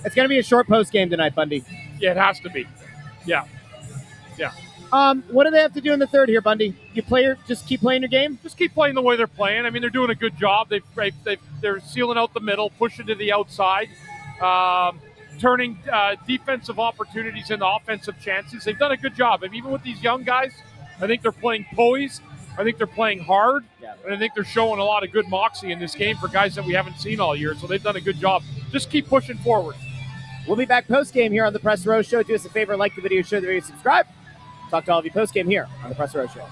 It's going to be a short post-game tonight, Bundy. Yeah, it has to be. Yeah. Yeah. What do they have to do in the third here, Bundy? Just keep playing your game? Just keep playing the way they're playing. I mean, they're doing a good job. They're sealing out the middle, pushing to the outside, turning defensive opportunities into offensive chances. They've done a good job. And even with these young guys, I think they're playing poised. I think they're playing hard. Yeah. And I think they're showing a lot of good moxie in this game for guys that we haven't seen all year. So they've done a good job. Just keep pushing forward. We'll be back post-game here on the Press Row Show. Do us a favor, like the video, share the video, subscribe. Talk to all of you post-game here on the Press Row Show.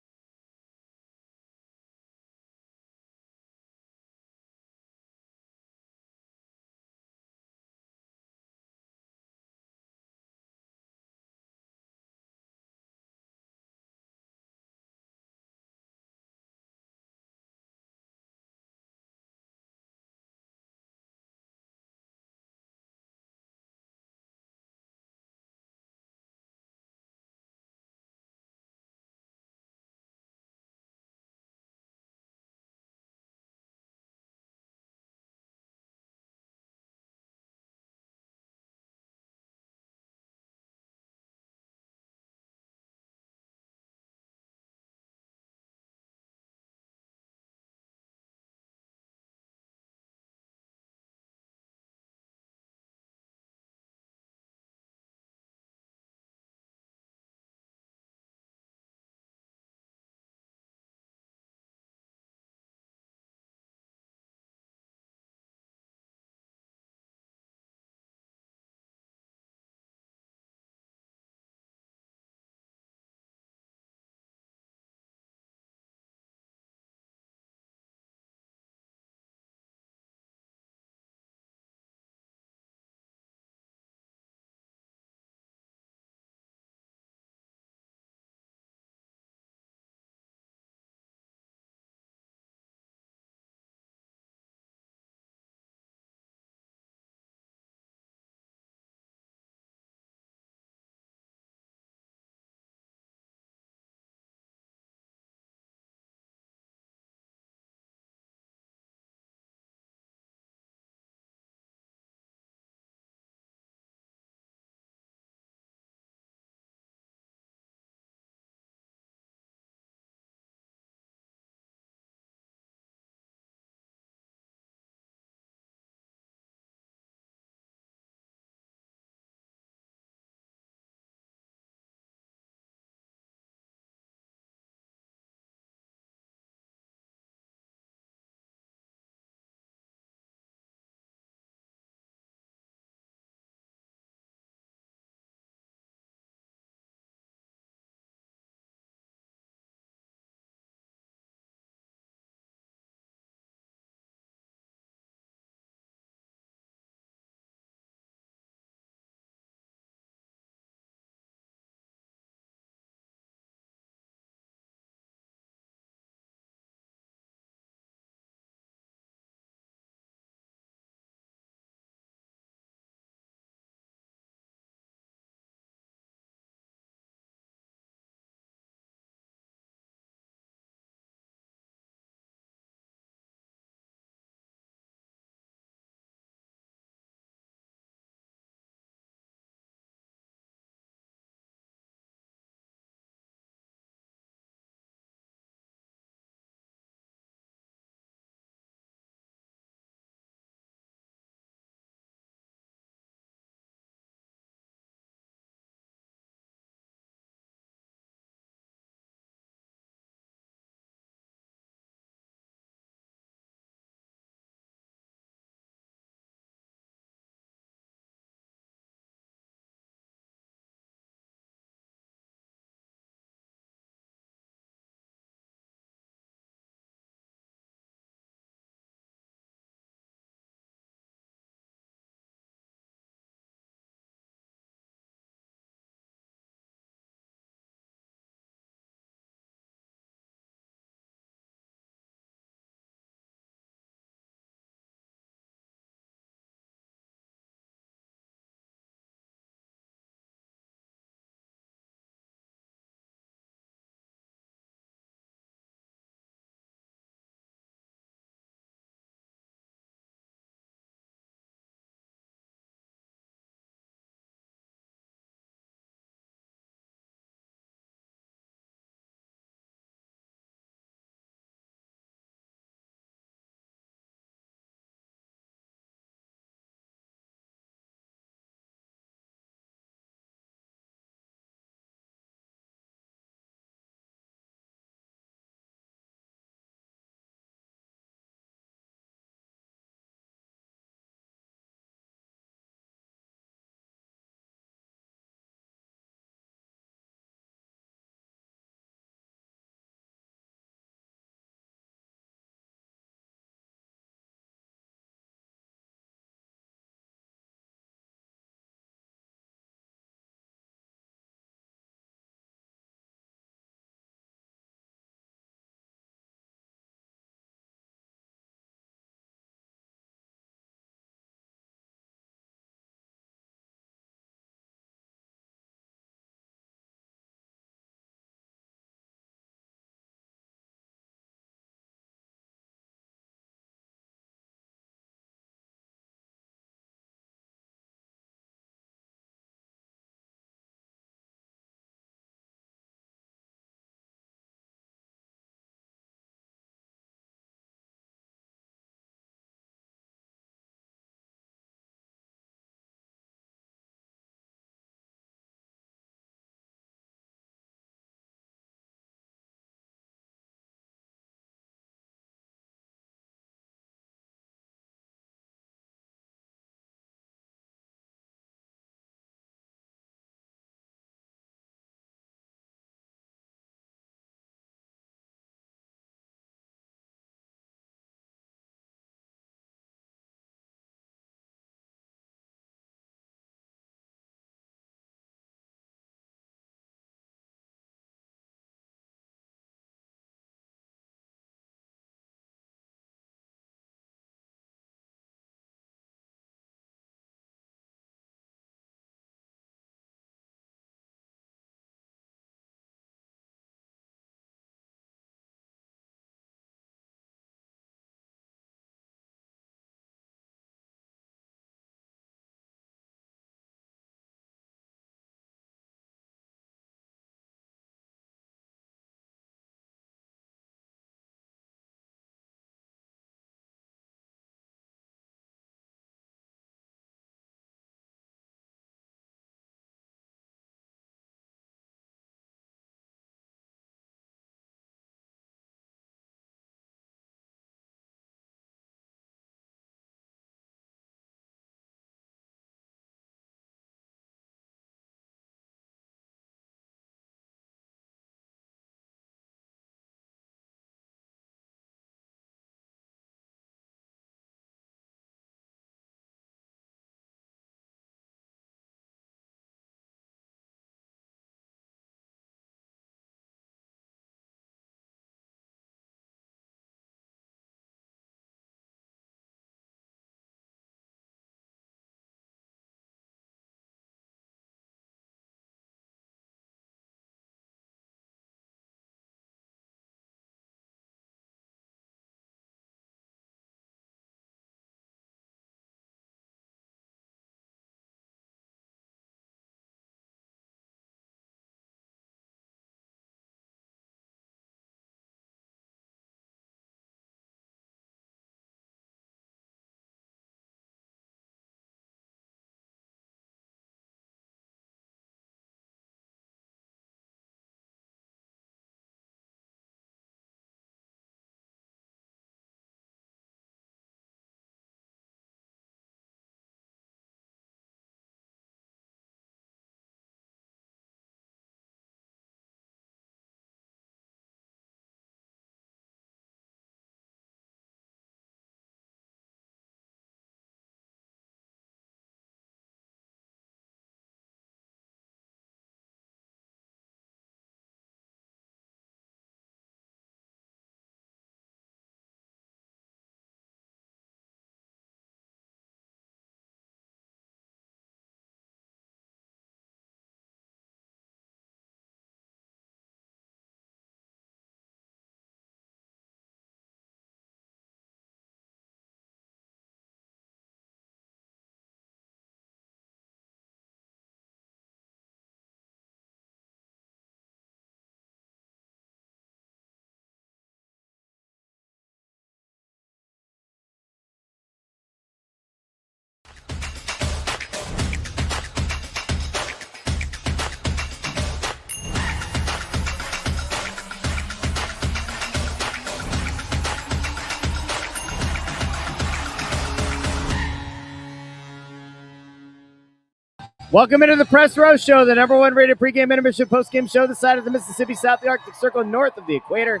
Welcome into the Press Row Show, the number one rated pregame intermission postgame show this side of the Mississippi, south of the Arctic Circle, north of the equator,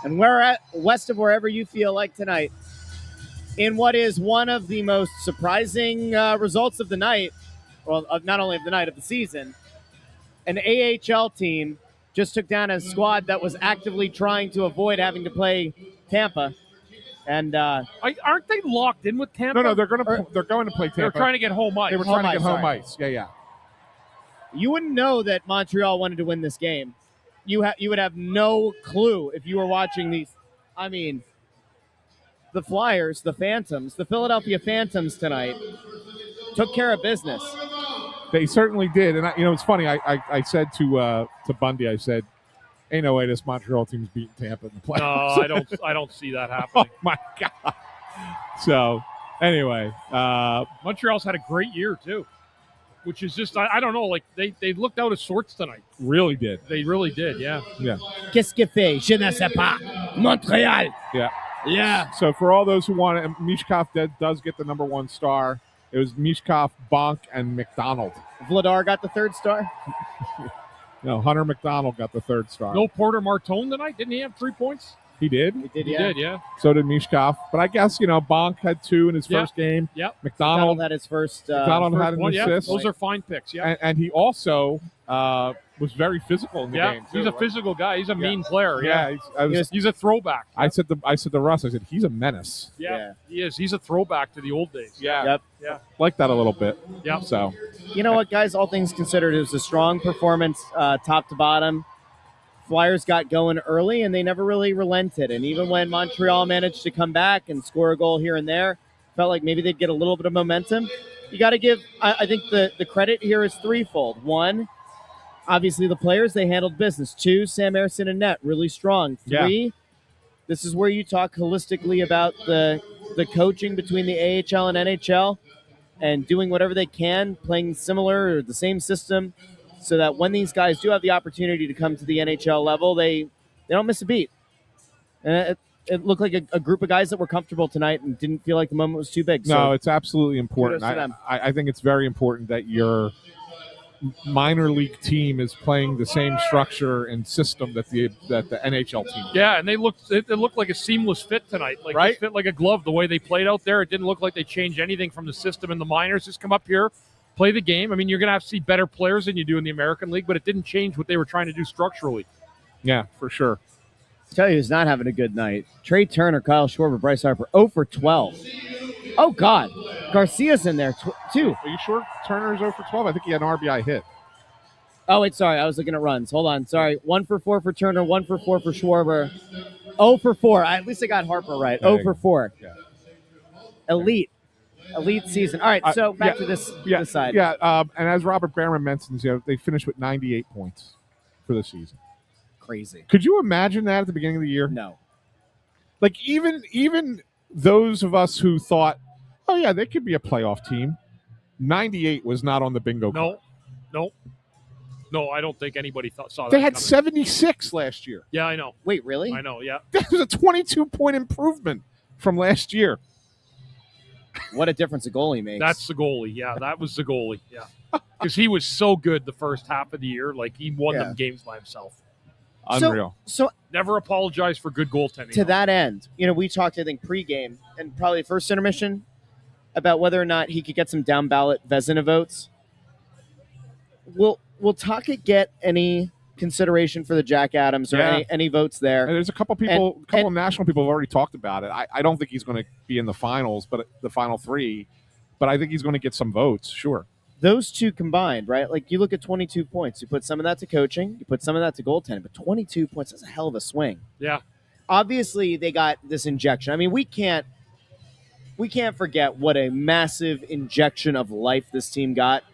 and we're at west of wherever you feel like tonight. In what is one of the most surprising results of the night, well, not only of the night, of the season, an AHL team just took down a squad that was actively trying to avoid having to play Tampa. And aren't they locked in with Tampa? No, they're going to play Tampa. They're trying to get home ice. They were trying to get home ice. Yeah. You wouldn't know that Montreal wanted to win this game. You would have no clue if you were watching these. I mean, the Flyers, the Phantoms, the Philadelphia Phantoms tonight took care of business. They certainly did. And it's funny. I said to Bundy, I said, ain't no way this Montreal team's beating Tampa in the playoffs. No, I don't see that happening. Oh my God. So anyway, Montreal's had a great year too, which is just I don't know. Like they looked out of sorts tonight. Really did. They really did. Yeah. Qu'est-ce que fait? Je ne sais pas. Montréal. Yeah. So for all those who want it, Mishkov does get the number one star. It was Mishkov, Bonk, and McDonald. Vladar got the third star. No, Hunter McDonald got the third star. No Porter Martone tonight? Didn't he have 3 points? He did? He did, yeah. So did Mishkov. But I guess, Bonk had 2 in his first game. Yep. McDonald had his first. McDonald had an assist. Those are fine picks, yeah. And he also was very physical in the game, too. He's a physical guy. He's a mean player. Yeah, he's a throwback. I said to Russ, I said, he's a menace. Yeah, he is. He's a throwback to the old days. Yeah. Yep. Yeah. Like that a little bit. Yeah. So. You know what, guys? All things considered, it was a strong performance top to bottom. Flyers got going early, and they never really relented. And even when Montreal managed to come back and score a goal here and there, felt like maybe they'd get a little bit of momentum. You got to give, I think the credit here is threefold. One, obviously the players, they handled business. 2, Sam Ersson and net, really strong. 3, this is where you talk holistically about the coaching between the AHL and NHL and doing whatever they can, playing similar or the same system, so that when these guys do have the opportunity to come to the NHL level, they don't miss a beat. And it looked like a group of guys that were comfortable tonight and didn't feel like the moment was too big. No, it's absolutely important. kudos to them. I think it's very important that your minor league team is playing the same structure and system that the NHL team is. Yeah, and it looked like a seamless fit tonight. Like right? It fit like a glove the way they played out there. It didn't look like they changed anything from the system in the minors. Just come up here, play the game. I mean, you're going to have to see better players than you do in the American League, but it didn't change what they were trying to do structurally. Yeah, for sure. I'll tell you who's not having a good night. Trey Turner, Kyle Schwarber, Bryce Harper, 0 for 12. Oh, God. Garcia's in there, too. Are you sure Turner's 0 for 12? I think he had an RBI hit. Oh, wait, sorry. I was looking at runs. Hold on. Sorry. 1 for 4 for Turner, 1 for 4 for Schwarber. 0 for 4. At least I got Harper right. 0 for 4. Yeah. Elite season. All right, so back to this side. Yeah, and as Robert Behrman mentions, they finished with 98 points for the season. Crazy. Could you imagine that at the beginning of the year? No. Like even those of us who thought, oh yeah, they could be a playoff team, 98 was not on the bingo card. No, I don't think anybody saw that. They had coming. 76 last year. Yeah, I know. Wait, really? I know, yeah. That was a 22-point improvement from last year. What a difference a goalie makes. That's the goalie. Yeah, that was the goalie. Yeah. Because he was so good the first half of the year. Like, he won them games by himself. Unreal. So never apologize for good goaltending. To that end, we talked, I think, pregame and probably first intermission about whether or not he could get some down ballot Vezina votes. Will Tocchet get any consideration for the Jack Adams or any votes there? And there's a couple people, of national people have already talked about it. I don't think he's going to be in the finals, but the final 3. But I think he's going to get some votes, sure. Those two combined, right? Like, you look at 22 points. You put some of that to coaching. You put some of that to goaltending. But 22 points, that's a hell of a swing. Yeah. Obviously, they got this injection. I mean, we can't forget what a massive injection of life this team got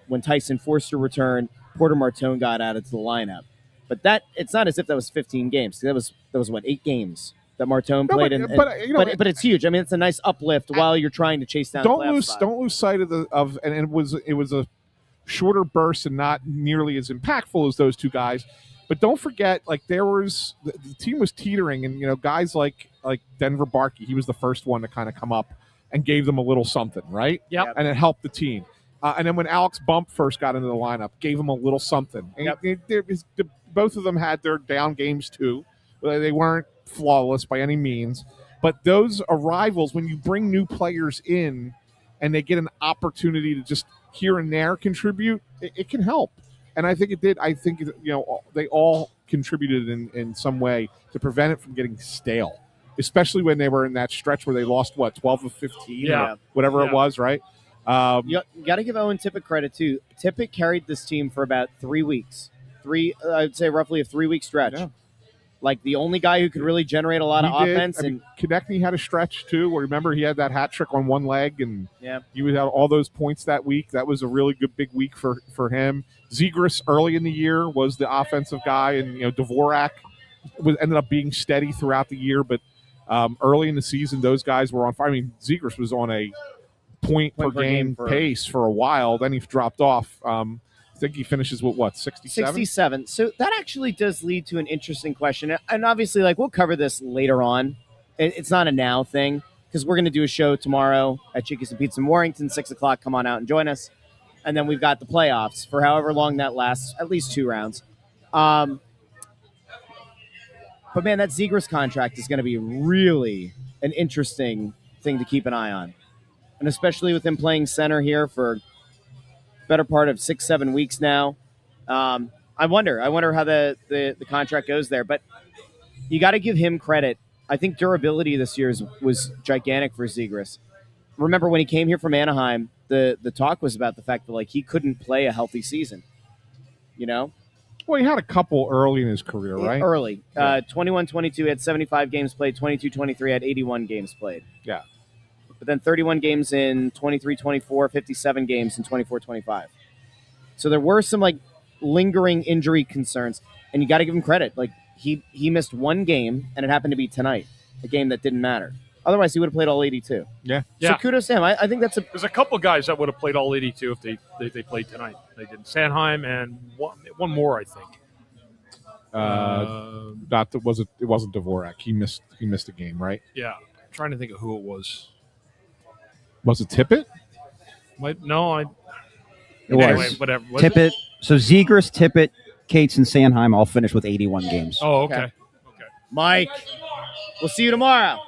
when Tyson Forster returned. Porter Martone got added to the lineup. But it's not as if that was 15 games. That was what, 8 games that Martone played. But it's huge. I mean, it's a nice uplift while you're trying to chase down. Don't lose sight of and it was a shorter burst and not nearly as impactful as those two guys. But don't forget, like, the team was teetering, and guys like Denver Barkey, he was the first one to kind of come up and gave them a little something, right? Yep. And it helped the team. And then when Alex Bump first got into the lineup, gave him a little something. And both of them had their down games too. They weren't flawless by any means. But those arrivals, when you bring new players in and they get an opportunity to just here and there contribute, it can help. And I think it did. I think, they all contributed in some way to prevent it from getting stale, especially when they were in that stretch where they lost, 12 of 15 or whatever it was, right? You got to give Owen Tippett credit, too. Tippett carried this team for about 3 weeks. I'd say roughly a 3-week stretch. Yeah. Like the only guy who could really generate a lot of offense. Konechny had a stretch, too, where remember he had that hat trick on one leg, and he would have all those points that week. That was a really good big week for him. Zegras early in the year was the offensive guy, and Dvorak ended up being steady throughout the year, but early in the season, those guys were on fire. I mean, Zegras was on a point per game pace for a while. Then he dropped off. I think he finishes with 67? 67. So that actually does lead to an interesting question. And obviously, we'll cover this later on. It's not a now thing because we're going to do a show tomorrow at Chickies and Pizza in Warrington, 6 o'clock. Come on out and join us. And then we've got the playoffs for however long that lasts, at least 2 rounds. But, man, that Zegras contract is going to be really an interesting thing to keep an eye on. And especially with him playing center here for better part of 6-7 weeks now. I wonder how the contract goes there. But you got to give him credit. I think durability this year was gigantic for Zegras. Remember when he came here from Anaheim, the talk was about the fact that he couldn't play a healthy season. Well, he had a couple early in his career, right? Early. 21-22 had 75 games played. 22-23 had 81 games played. Yeah. But then 31 games in 23-24, 57 games in 24-25. So there were some lingering injury concerns, and you got to give him credit. He missed one game, and it happened to be tonight, a game that didn't matter. Otherwise, he would have played all 82. Yeah. So kudos to him. I think there's a couple guys that would have played all 82 if they played tonight. They did. Sanheim and one more, I think. It wasn't Dvorak. He missed a game, right? Yeah. I'm trying to think of who it was. Was it Tippett? It was. Whatever. Tippett. So Zegras, Tippett, Cates, and Sanheim all finished with 81 games. Oh, okay. Mike, we'll see you tomorrow.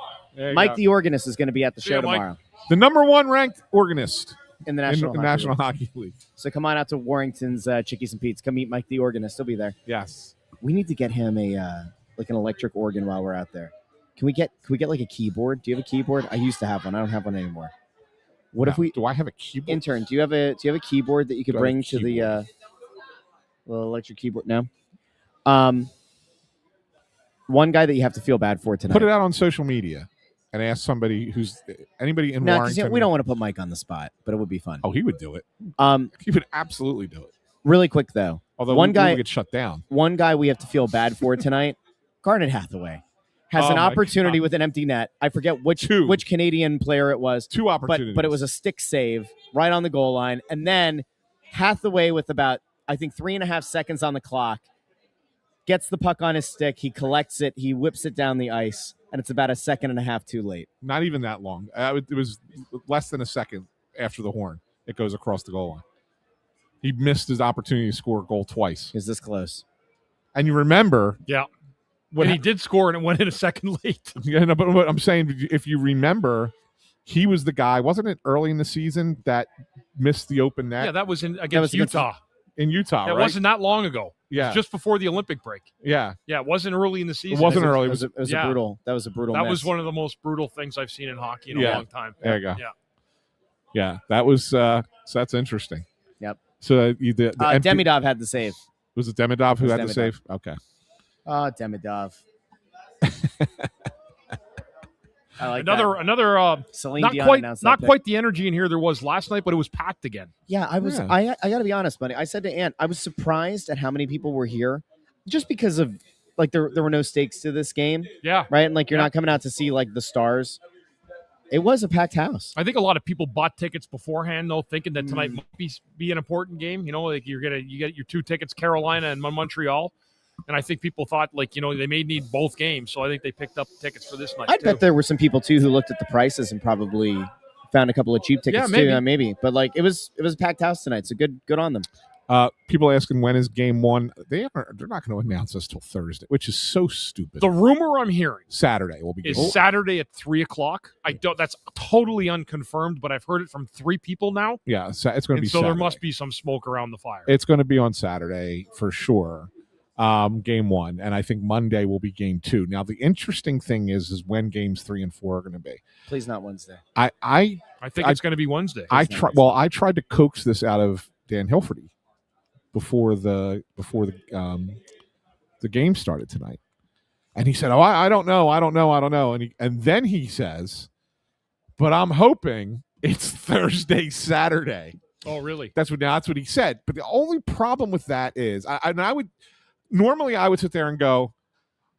Mike, go. the organist, is going to be at the show tomorrow. The number 1 ranked organist in the National Hockey League. So come on out to Warrington's Chickies and Pete's. Come meet Mike, the organist. He'll be there. Yes. We need to get him an electric organ while we're out there. Can we get a keyboard? Do you have a keyboard? I used to have one. I don't have one anymore. Do I have a keyboard? Intern, do you have a keyboard that you could bring to the little electric keyboard? No. One guy that you have to feel bad for tonight. Put it out on social media and ask anybody in Warrington. We don't want to put Mike on the spot, but it would be fun. Oh, he would do it. He would absolutely do it. Really quick though. Although one guy would get shut down. One guy we have to feel bad for tonight. Garnet Hathaway has an opportunity with an empty net. I forget which Canadian player it was. 2 opportunities. But it was a stick save right on the goal line. And then Hathaway with about, I think, 3.5 seconds on the clock, gets the puck on his stick. He collects it. He whips it down the ice. And it's about 1.5 seconds too late. Not even that long. It was less than a second after the horn. It goes across the goal line. He missed his opportunity to score a goal twice. Is this close? And you remember... Yeah. When he did score and it went in a second late. Yeah, no, but what I'm saying, if you remember, he was the guy, wasn't it early in the season that missed the open net? Yeah, that was against Utah. In Utah, right? It wasn't that long ago. Yeah. It was just before the Olympic break. Yeah. Yeah, it wasn't early in the season. It wasn't early. It was a brutal. That was a brutal. That miss. was one of the most brutal things I've seen in hockey in a long time. There you go. Yeah. Yeah, that was. So that's interesting. Yep. So Demidov had the save. Was it Demidov who had the save? Okay. Oh, Demidov. I like another Celine not Dion quite the energy in here there was last night, but it was packed again. Yeah, I was. I got to be honest, buddy. I said to Ant, I was surprised at how many people were here, just because of there were no stakes to this game. Yeah, right. And you're not coming out to see the stars. It was a packed house. I think a lot of people bought tickets beforehand, though, thinking that tonight might be an important game. You get your 2 tickets, Carolina and Montreal. And I think people thought, they may need both games. So I think they picked up tickets for this night, I bet there were some people, too, who looked at the prices and probably found a couple of cheap tickets maybe. too. Maybe, but like it was a packed house tonight. So good on them. People asking when is game one. They're not going to announce us till Thursday, which is so stupid. The rumor I'm hearing Saturday will be is Saturday at 3:00. That's totally unconfirmed, but I've heard it from 3 people now. Yeah, it's going to be. So Saturday. there must be some smoke around the fire. It's going to be on Saturday for sure. Game 1, and I think Monday will be game 2. Now the interesting thing is when games 3 and 4 are going to be. Please not Wednesday. I think it's going to be Wednesday. I tried to coax this out of Dan Hilferty before the game started tonight, and he said, "Oh, I don't know," and then he says, "But I'm hoping it's Thursday, Saturday." Oh, really? That's what he said. But the only problem with that is, I would normally sit there and go,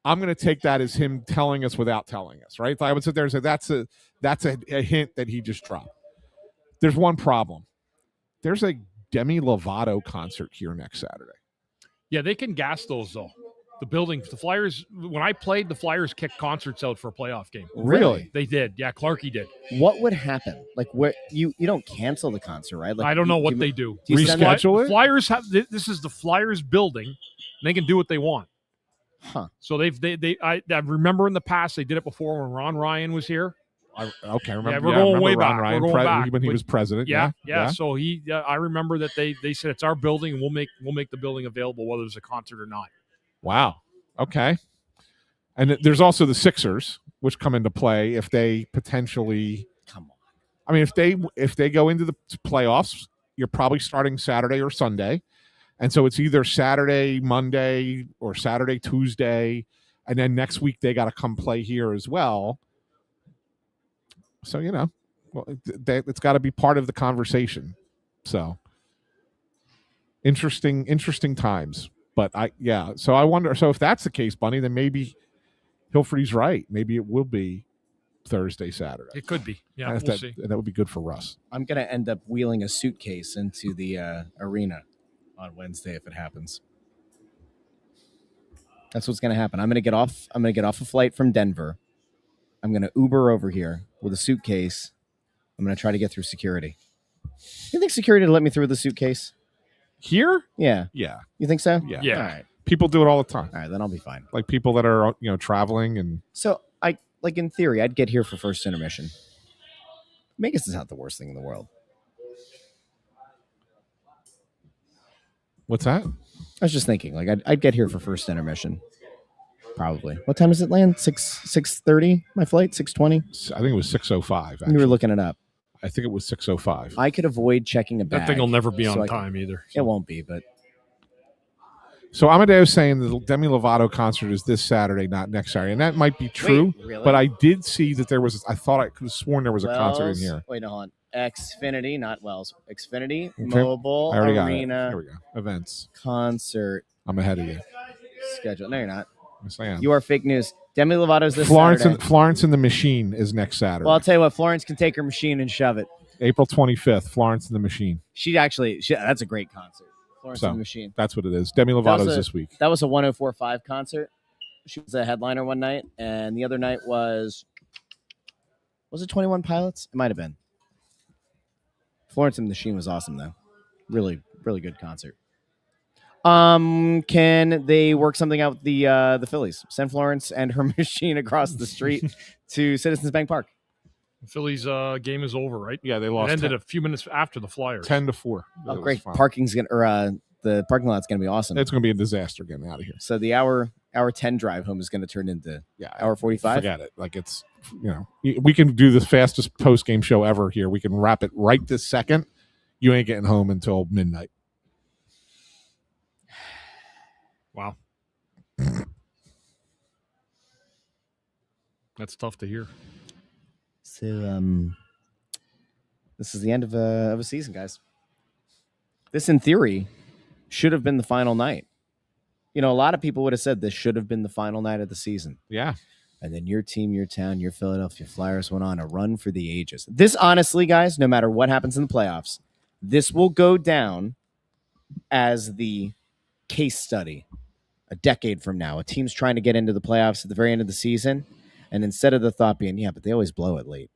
I'm going to take that as him telling us without telling us, right? So I would sit there and say that's a hint that he just dropped. There's one problem. There's a Demi Lovato concert here next Saturday. Yeah, they can gas those though. The Flyers. When I played, the Flyers kicked concerts out for a playoff game. Really? They did. Yeah, Clarkie did. What would happen? Like, where you don't cancel the concert, right? Like, I don't know what they do. Reschedule it? Flyers have this is the Flyers building. And they can do what they want. Huh? So I remember in the past they did it before when Ron Ryan was here. I remember. Yeah, we're going way back. Ryan, we're going back when he was president. Yeah. So I remember that they said it's our building and we'll make the building available whether there's a concert or not. Wow. Okay. And there's also the Sixers, which come into play if they potentially come on. I mean, if they go into the playoffs, you're probably starting Saturday or Sunday, and so it's either Saturday, Monday, or Saturday, Tuesday, and then next week they got to come play here as well. So, it's got to be part of the conversation. So, interesting times. But so I wonder. So if that's the case, Bunny, then maybe Hilferty's right. Maybe it will be Thursday, Saturday. It could be. Yeah, we'll see. That would be good for Russ. I'm going to end up wheeling a suitcase into the arena on Wednesday if it happens. That's what's going to happen. I'm going to get off a flight from Denver. I'm going to Uber over here with a suitcase. I'm going to try to get through security. You think security will let me through with the suitcase? Here? Yeah. Yeah. You think so? Yeah. Yeah. All right. People do it all the time. All right, then I'll be fine. Like people that are, traveling and. So in theory, I'd get here for first intermission. Vegas is not the worst thing in the world. What's that? I was just thinking, like I'd get here for first intermission. Probably. What time does it land? 6:30. My flight 6:20. I think it was 6:05. You were looking it up. I think it was 6:05. I could avoid checking a bag. That thing will never be on time either. It won't be, but. So Amadeo's saying the Demi Lovato concert is this Saturday, not next Saturday, and that might be true. Wait, really? But I did see that there was. I thought I could have sworn there was a concert in here. Wait, no, hold on. Xfinity, not Wells. Xfinity, Okay. Mobile I already Arena. got it. Here we go. Events. Concert I'm ahead of you. schedule. No, you're not. Yes, I am. You are fake news. Demi Lovato's this Florence Saturday. Florence and the Machine is next Saturday. Well, I'll tell you what. Florence can take her machine and shove it. April 25th. Florence and the Machine. That's a great concert. Florence and the Machine. That's what it is. Demi Lovato's this week. That was a 104.5 concert. She was a headliner one night, and the other night was it 21 Pilots? It might have been. Florence and the Machine was awesome, though. Really, really good concert. Can they work something out with the Phillies? Send Florence and her machine across the street to Citizens Bank Park. The Phillies game is over, right? Yeah, they It lost. ended a few minutes after the Flyers. 10-4. Oh, great! Parking's the parking lot's gonna be awesome. It's going to be a disaster getting out of here. So the hour 10 drive home is going to turn into hour 45. Forget it. Like it's we can do the fastest post game show ever here. We can wrap it right this second. You ain't getting home until midnight. Wow. That's tough to hear. So this is the end of a season, guys. This, in theory, should have been the final night. A lot of people would have said this should have been the final night of the season. Yeah. And then your team, your town, your Philadelphia Flyers went on a run for the ages. This, honestly, guys, no matter what happens in the playoffs, this will go down as the case study a decade from now. A team's trying to get into the playoffs at the very end of the season, and instead of the thought being, yeah, but they always blow it late.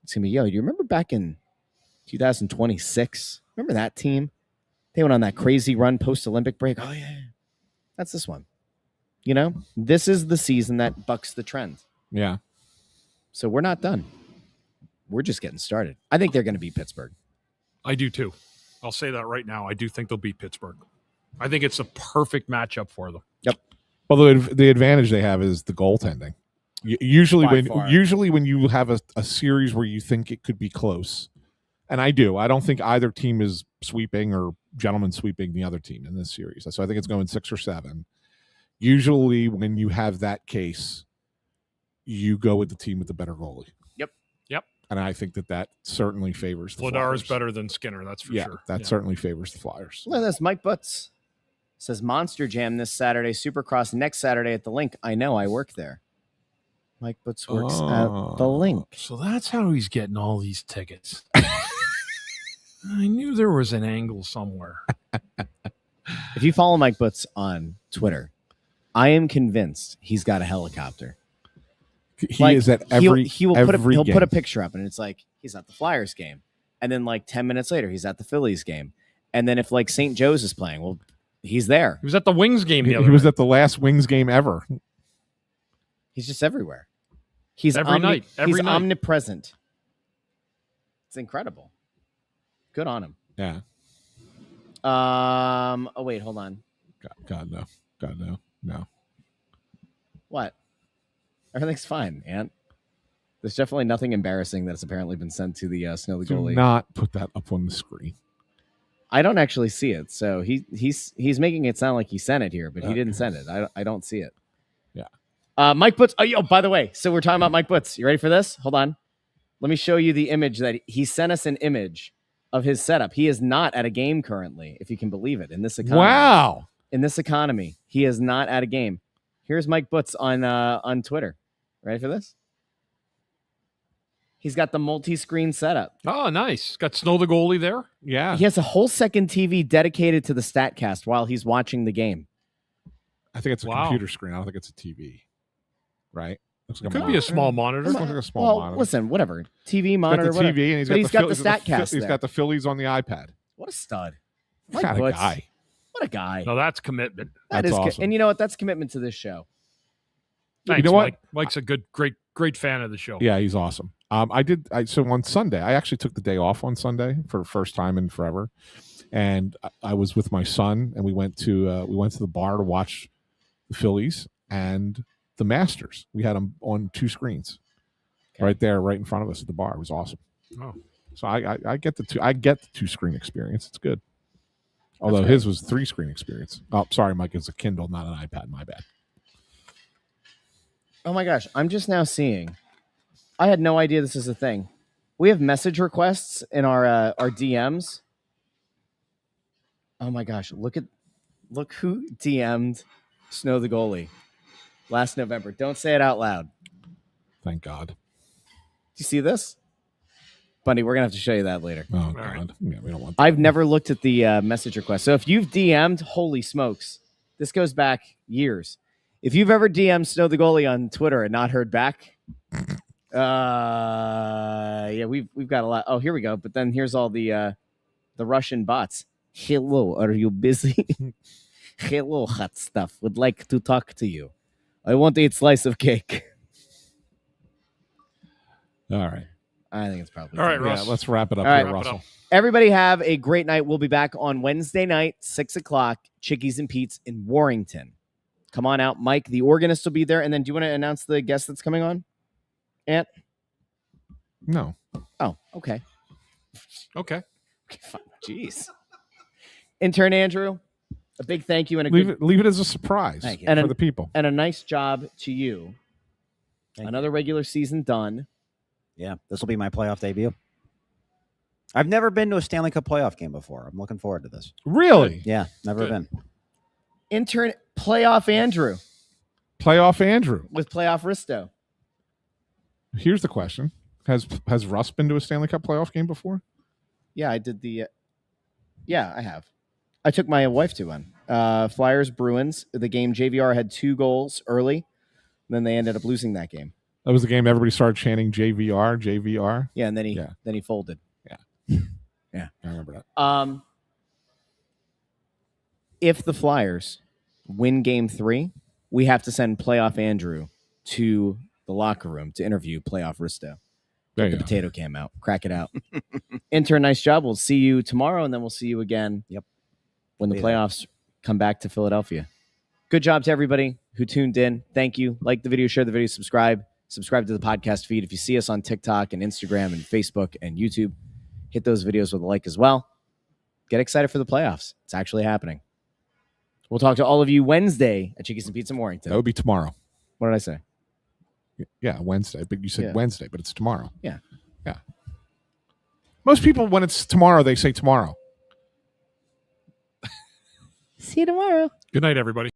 It's gonna be, yo, do you remember back in 2026? Remember that team? They went on that crazy run post-Olympic break. Oh yeah, that's this one. You know, this is the season that bucks the trend. Yeah. So we're not done. We're just getting started. I think they're going to beat Pittsburgh. I do too. I'll say that right now. I do think they'll beat Pittsburgh. I think it's a perfect matchup for them. Yep. Well, the advantage they have is the goaltending. Usually when you have a series where you think it could be close, and I don't think either team is sweeping or gentlemen sweeping the other team in this series. So I think it's going 6 or 7. Usually when you have that case, you go with the team with the better goalie. Yep. And I think that certainly favors the Vladar Flyers. is better than Skinner, that's for sure. That certainly favors the Flyers. Look at this. Mike Butts says Monster Jam this Saturday, Supercross next Saturday at the Link. I know, I work there. Mike Butts works at the Link. So that's how he's getting all these tickets. I knew there was an angle somewhere. If you follow Mike Butts on Twitter, I am convinced he's got a helicopter. He is at every he'll game. put a picture up, and it's like he's at the Flyers game, and then like 10 minutes later he's at the Phillies game, and then if like St. Joe's is playing, well, he's there. He was at the Wings game the other He was night. at the last Wings game ever. He's just everywhere. He's Every night. omnipresent. It's incredible. Good on him. Yeah. Oh wait, hold on. God no. What? Everything's fine, Ant. There's definitely nothing embarrassing that's apparently been sent to the Snow the Do Goalie. not put that up on the screen. I don't actually see it, so he's making it sound like he sent it here, but he didn't send it. I don't see it. Yeah. Mike Butts. Oh, by the way, so we're talking about Mike Butts. You ready for this? Hold on. Let me show you the image that he sent us. An image of his setup. He is not at a game currently, if you can believe it. In this economy. Wow. In this economy, he is not at a game. Here's Mike Butts on Twitter. Ready for this? He's got the multi-screen setup. Oh, nice. Got Snow the Goalie there. Yeah. He has a whole second TV dedicated to the StatCast while he's watching the game. I think it's a computer screen. I don't think it's a TV. Right? Looks like It could be a small monitor. Looks like a small monitor. Listen, whatever. TV, He's monitor, got the whatever. TV, and But he's got the StatCast He's there. got the Phillies on the iPad. What a stud. What kind of Butts. guy? What a guy. No, that's commitment. That That's is awesome. and you know what? That's commitment to this show. Thanks, know what? Mike. Mike's a great fan of the show. Yeah, he's awesome. So on Sunday, I actually took the day off on Sunday for the first time in forever, and I was with my son, and we went to the bar to watch the Phillies and the Masters. We had them on 2 screens, right there, right in front of us at the bar. It was awesome. Oh. So I get the 2 screen experience. It's good. Although his was 3 screen experience. Oh, sorry, Mike. It's a Kindle, not an iPad. My bad. Oh my gosh, I'm just now seeing. I had no idea this is a thing. We have message requests in our DMs. Oh my gosh, look who DM'd Snow the Goalie last November. Don't say it out loud. Thank God. Do you see this? Bundy, we're going to have to show you that later. Oh, right. God. Yeah, we don't want that. I've never looked at the message request. So if you've DM'd, holy smokes, this goes back years. If you've ever DM'd Snow the Goalie on Twitter and not heard back, yeah, we've got a lot. Oh, here we go. But then here's all the Russian bots. Hello, are you busy? Hello, hot stuff. Would like to talk to you. I want to eat slice of cake. All right. I think it's probably All right, time. Russ. Yeah, let's wrap it up All here, right. Russell. Everybody have a great night. We'll be back on Wednesday night, 6 o'clock, Chickies and Pete's in Warrington. Come on out. Mike, the organist, will be there. And then do you want to announce the guest that's coming on? Ant? No. Oh, okay. Okay. Fine. Jeez. Intern Andrew, a big thank you and a Leave it as a surprise Thank you. for the people. and a nice job to you. Thank Another regular season done. Yeah, this will be my playoff debut. I've never been to a Stanley Cup playoff game before. I'm looking forward to this. Really? Yeah, never been. Intern Playoff Andrew Playoff Andrew. with Playoff Risto. Here's the question. Has Russ been to a Stanley Cup playoff game before? Yeah, I did the. Yeah, I have. I took my wife to one. Flyers Bruins. The game JVR had 2 goals early, and then they ended up losing that game. That was the game everybody started chanting JVR, JVR. Yeah, and then he folded. Yeah, I remember that. If the Flyers win Game 3, we have to send playoff Andrew to the locker room to interview playoff Risto. There Get you the go. potato cam out. Crack it out. Intern, nice job. We'll see you tomorrow, and then we'll see you again when the playoffs come back to Philadelphia. Good job to everybody who tuned in. Thank you. Like the video, share the video, subscribe. Subscribe to the podcast feed. If you see us on TikTok and Instagram and Facebook and YouTube, hit those videos with a like as well. Get excited for the playoffs. It's actually happening. We'll talk to all of you Wednesday at Chickies and Pizza Morrington. That would be tomorrow. What did I say? Yeah, Wednesday. But you said Wednesday, but it's tomorrow. Yeah. Yeah. Most people, when it's tomorrow, they say tomorrow. See you tomorrow. Good night, everybody.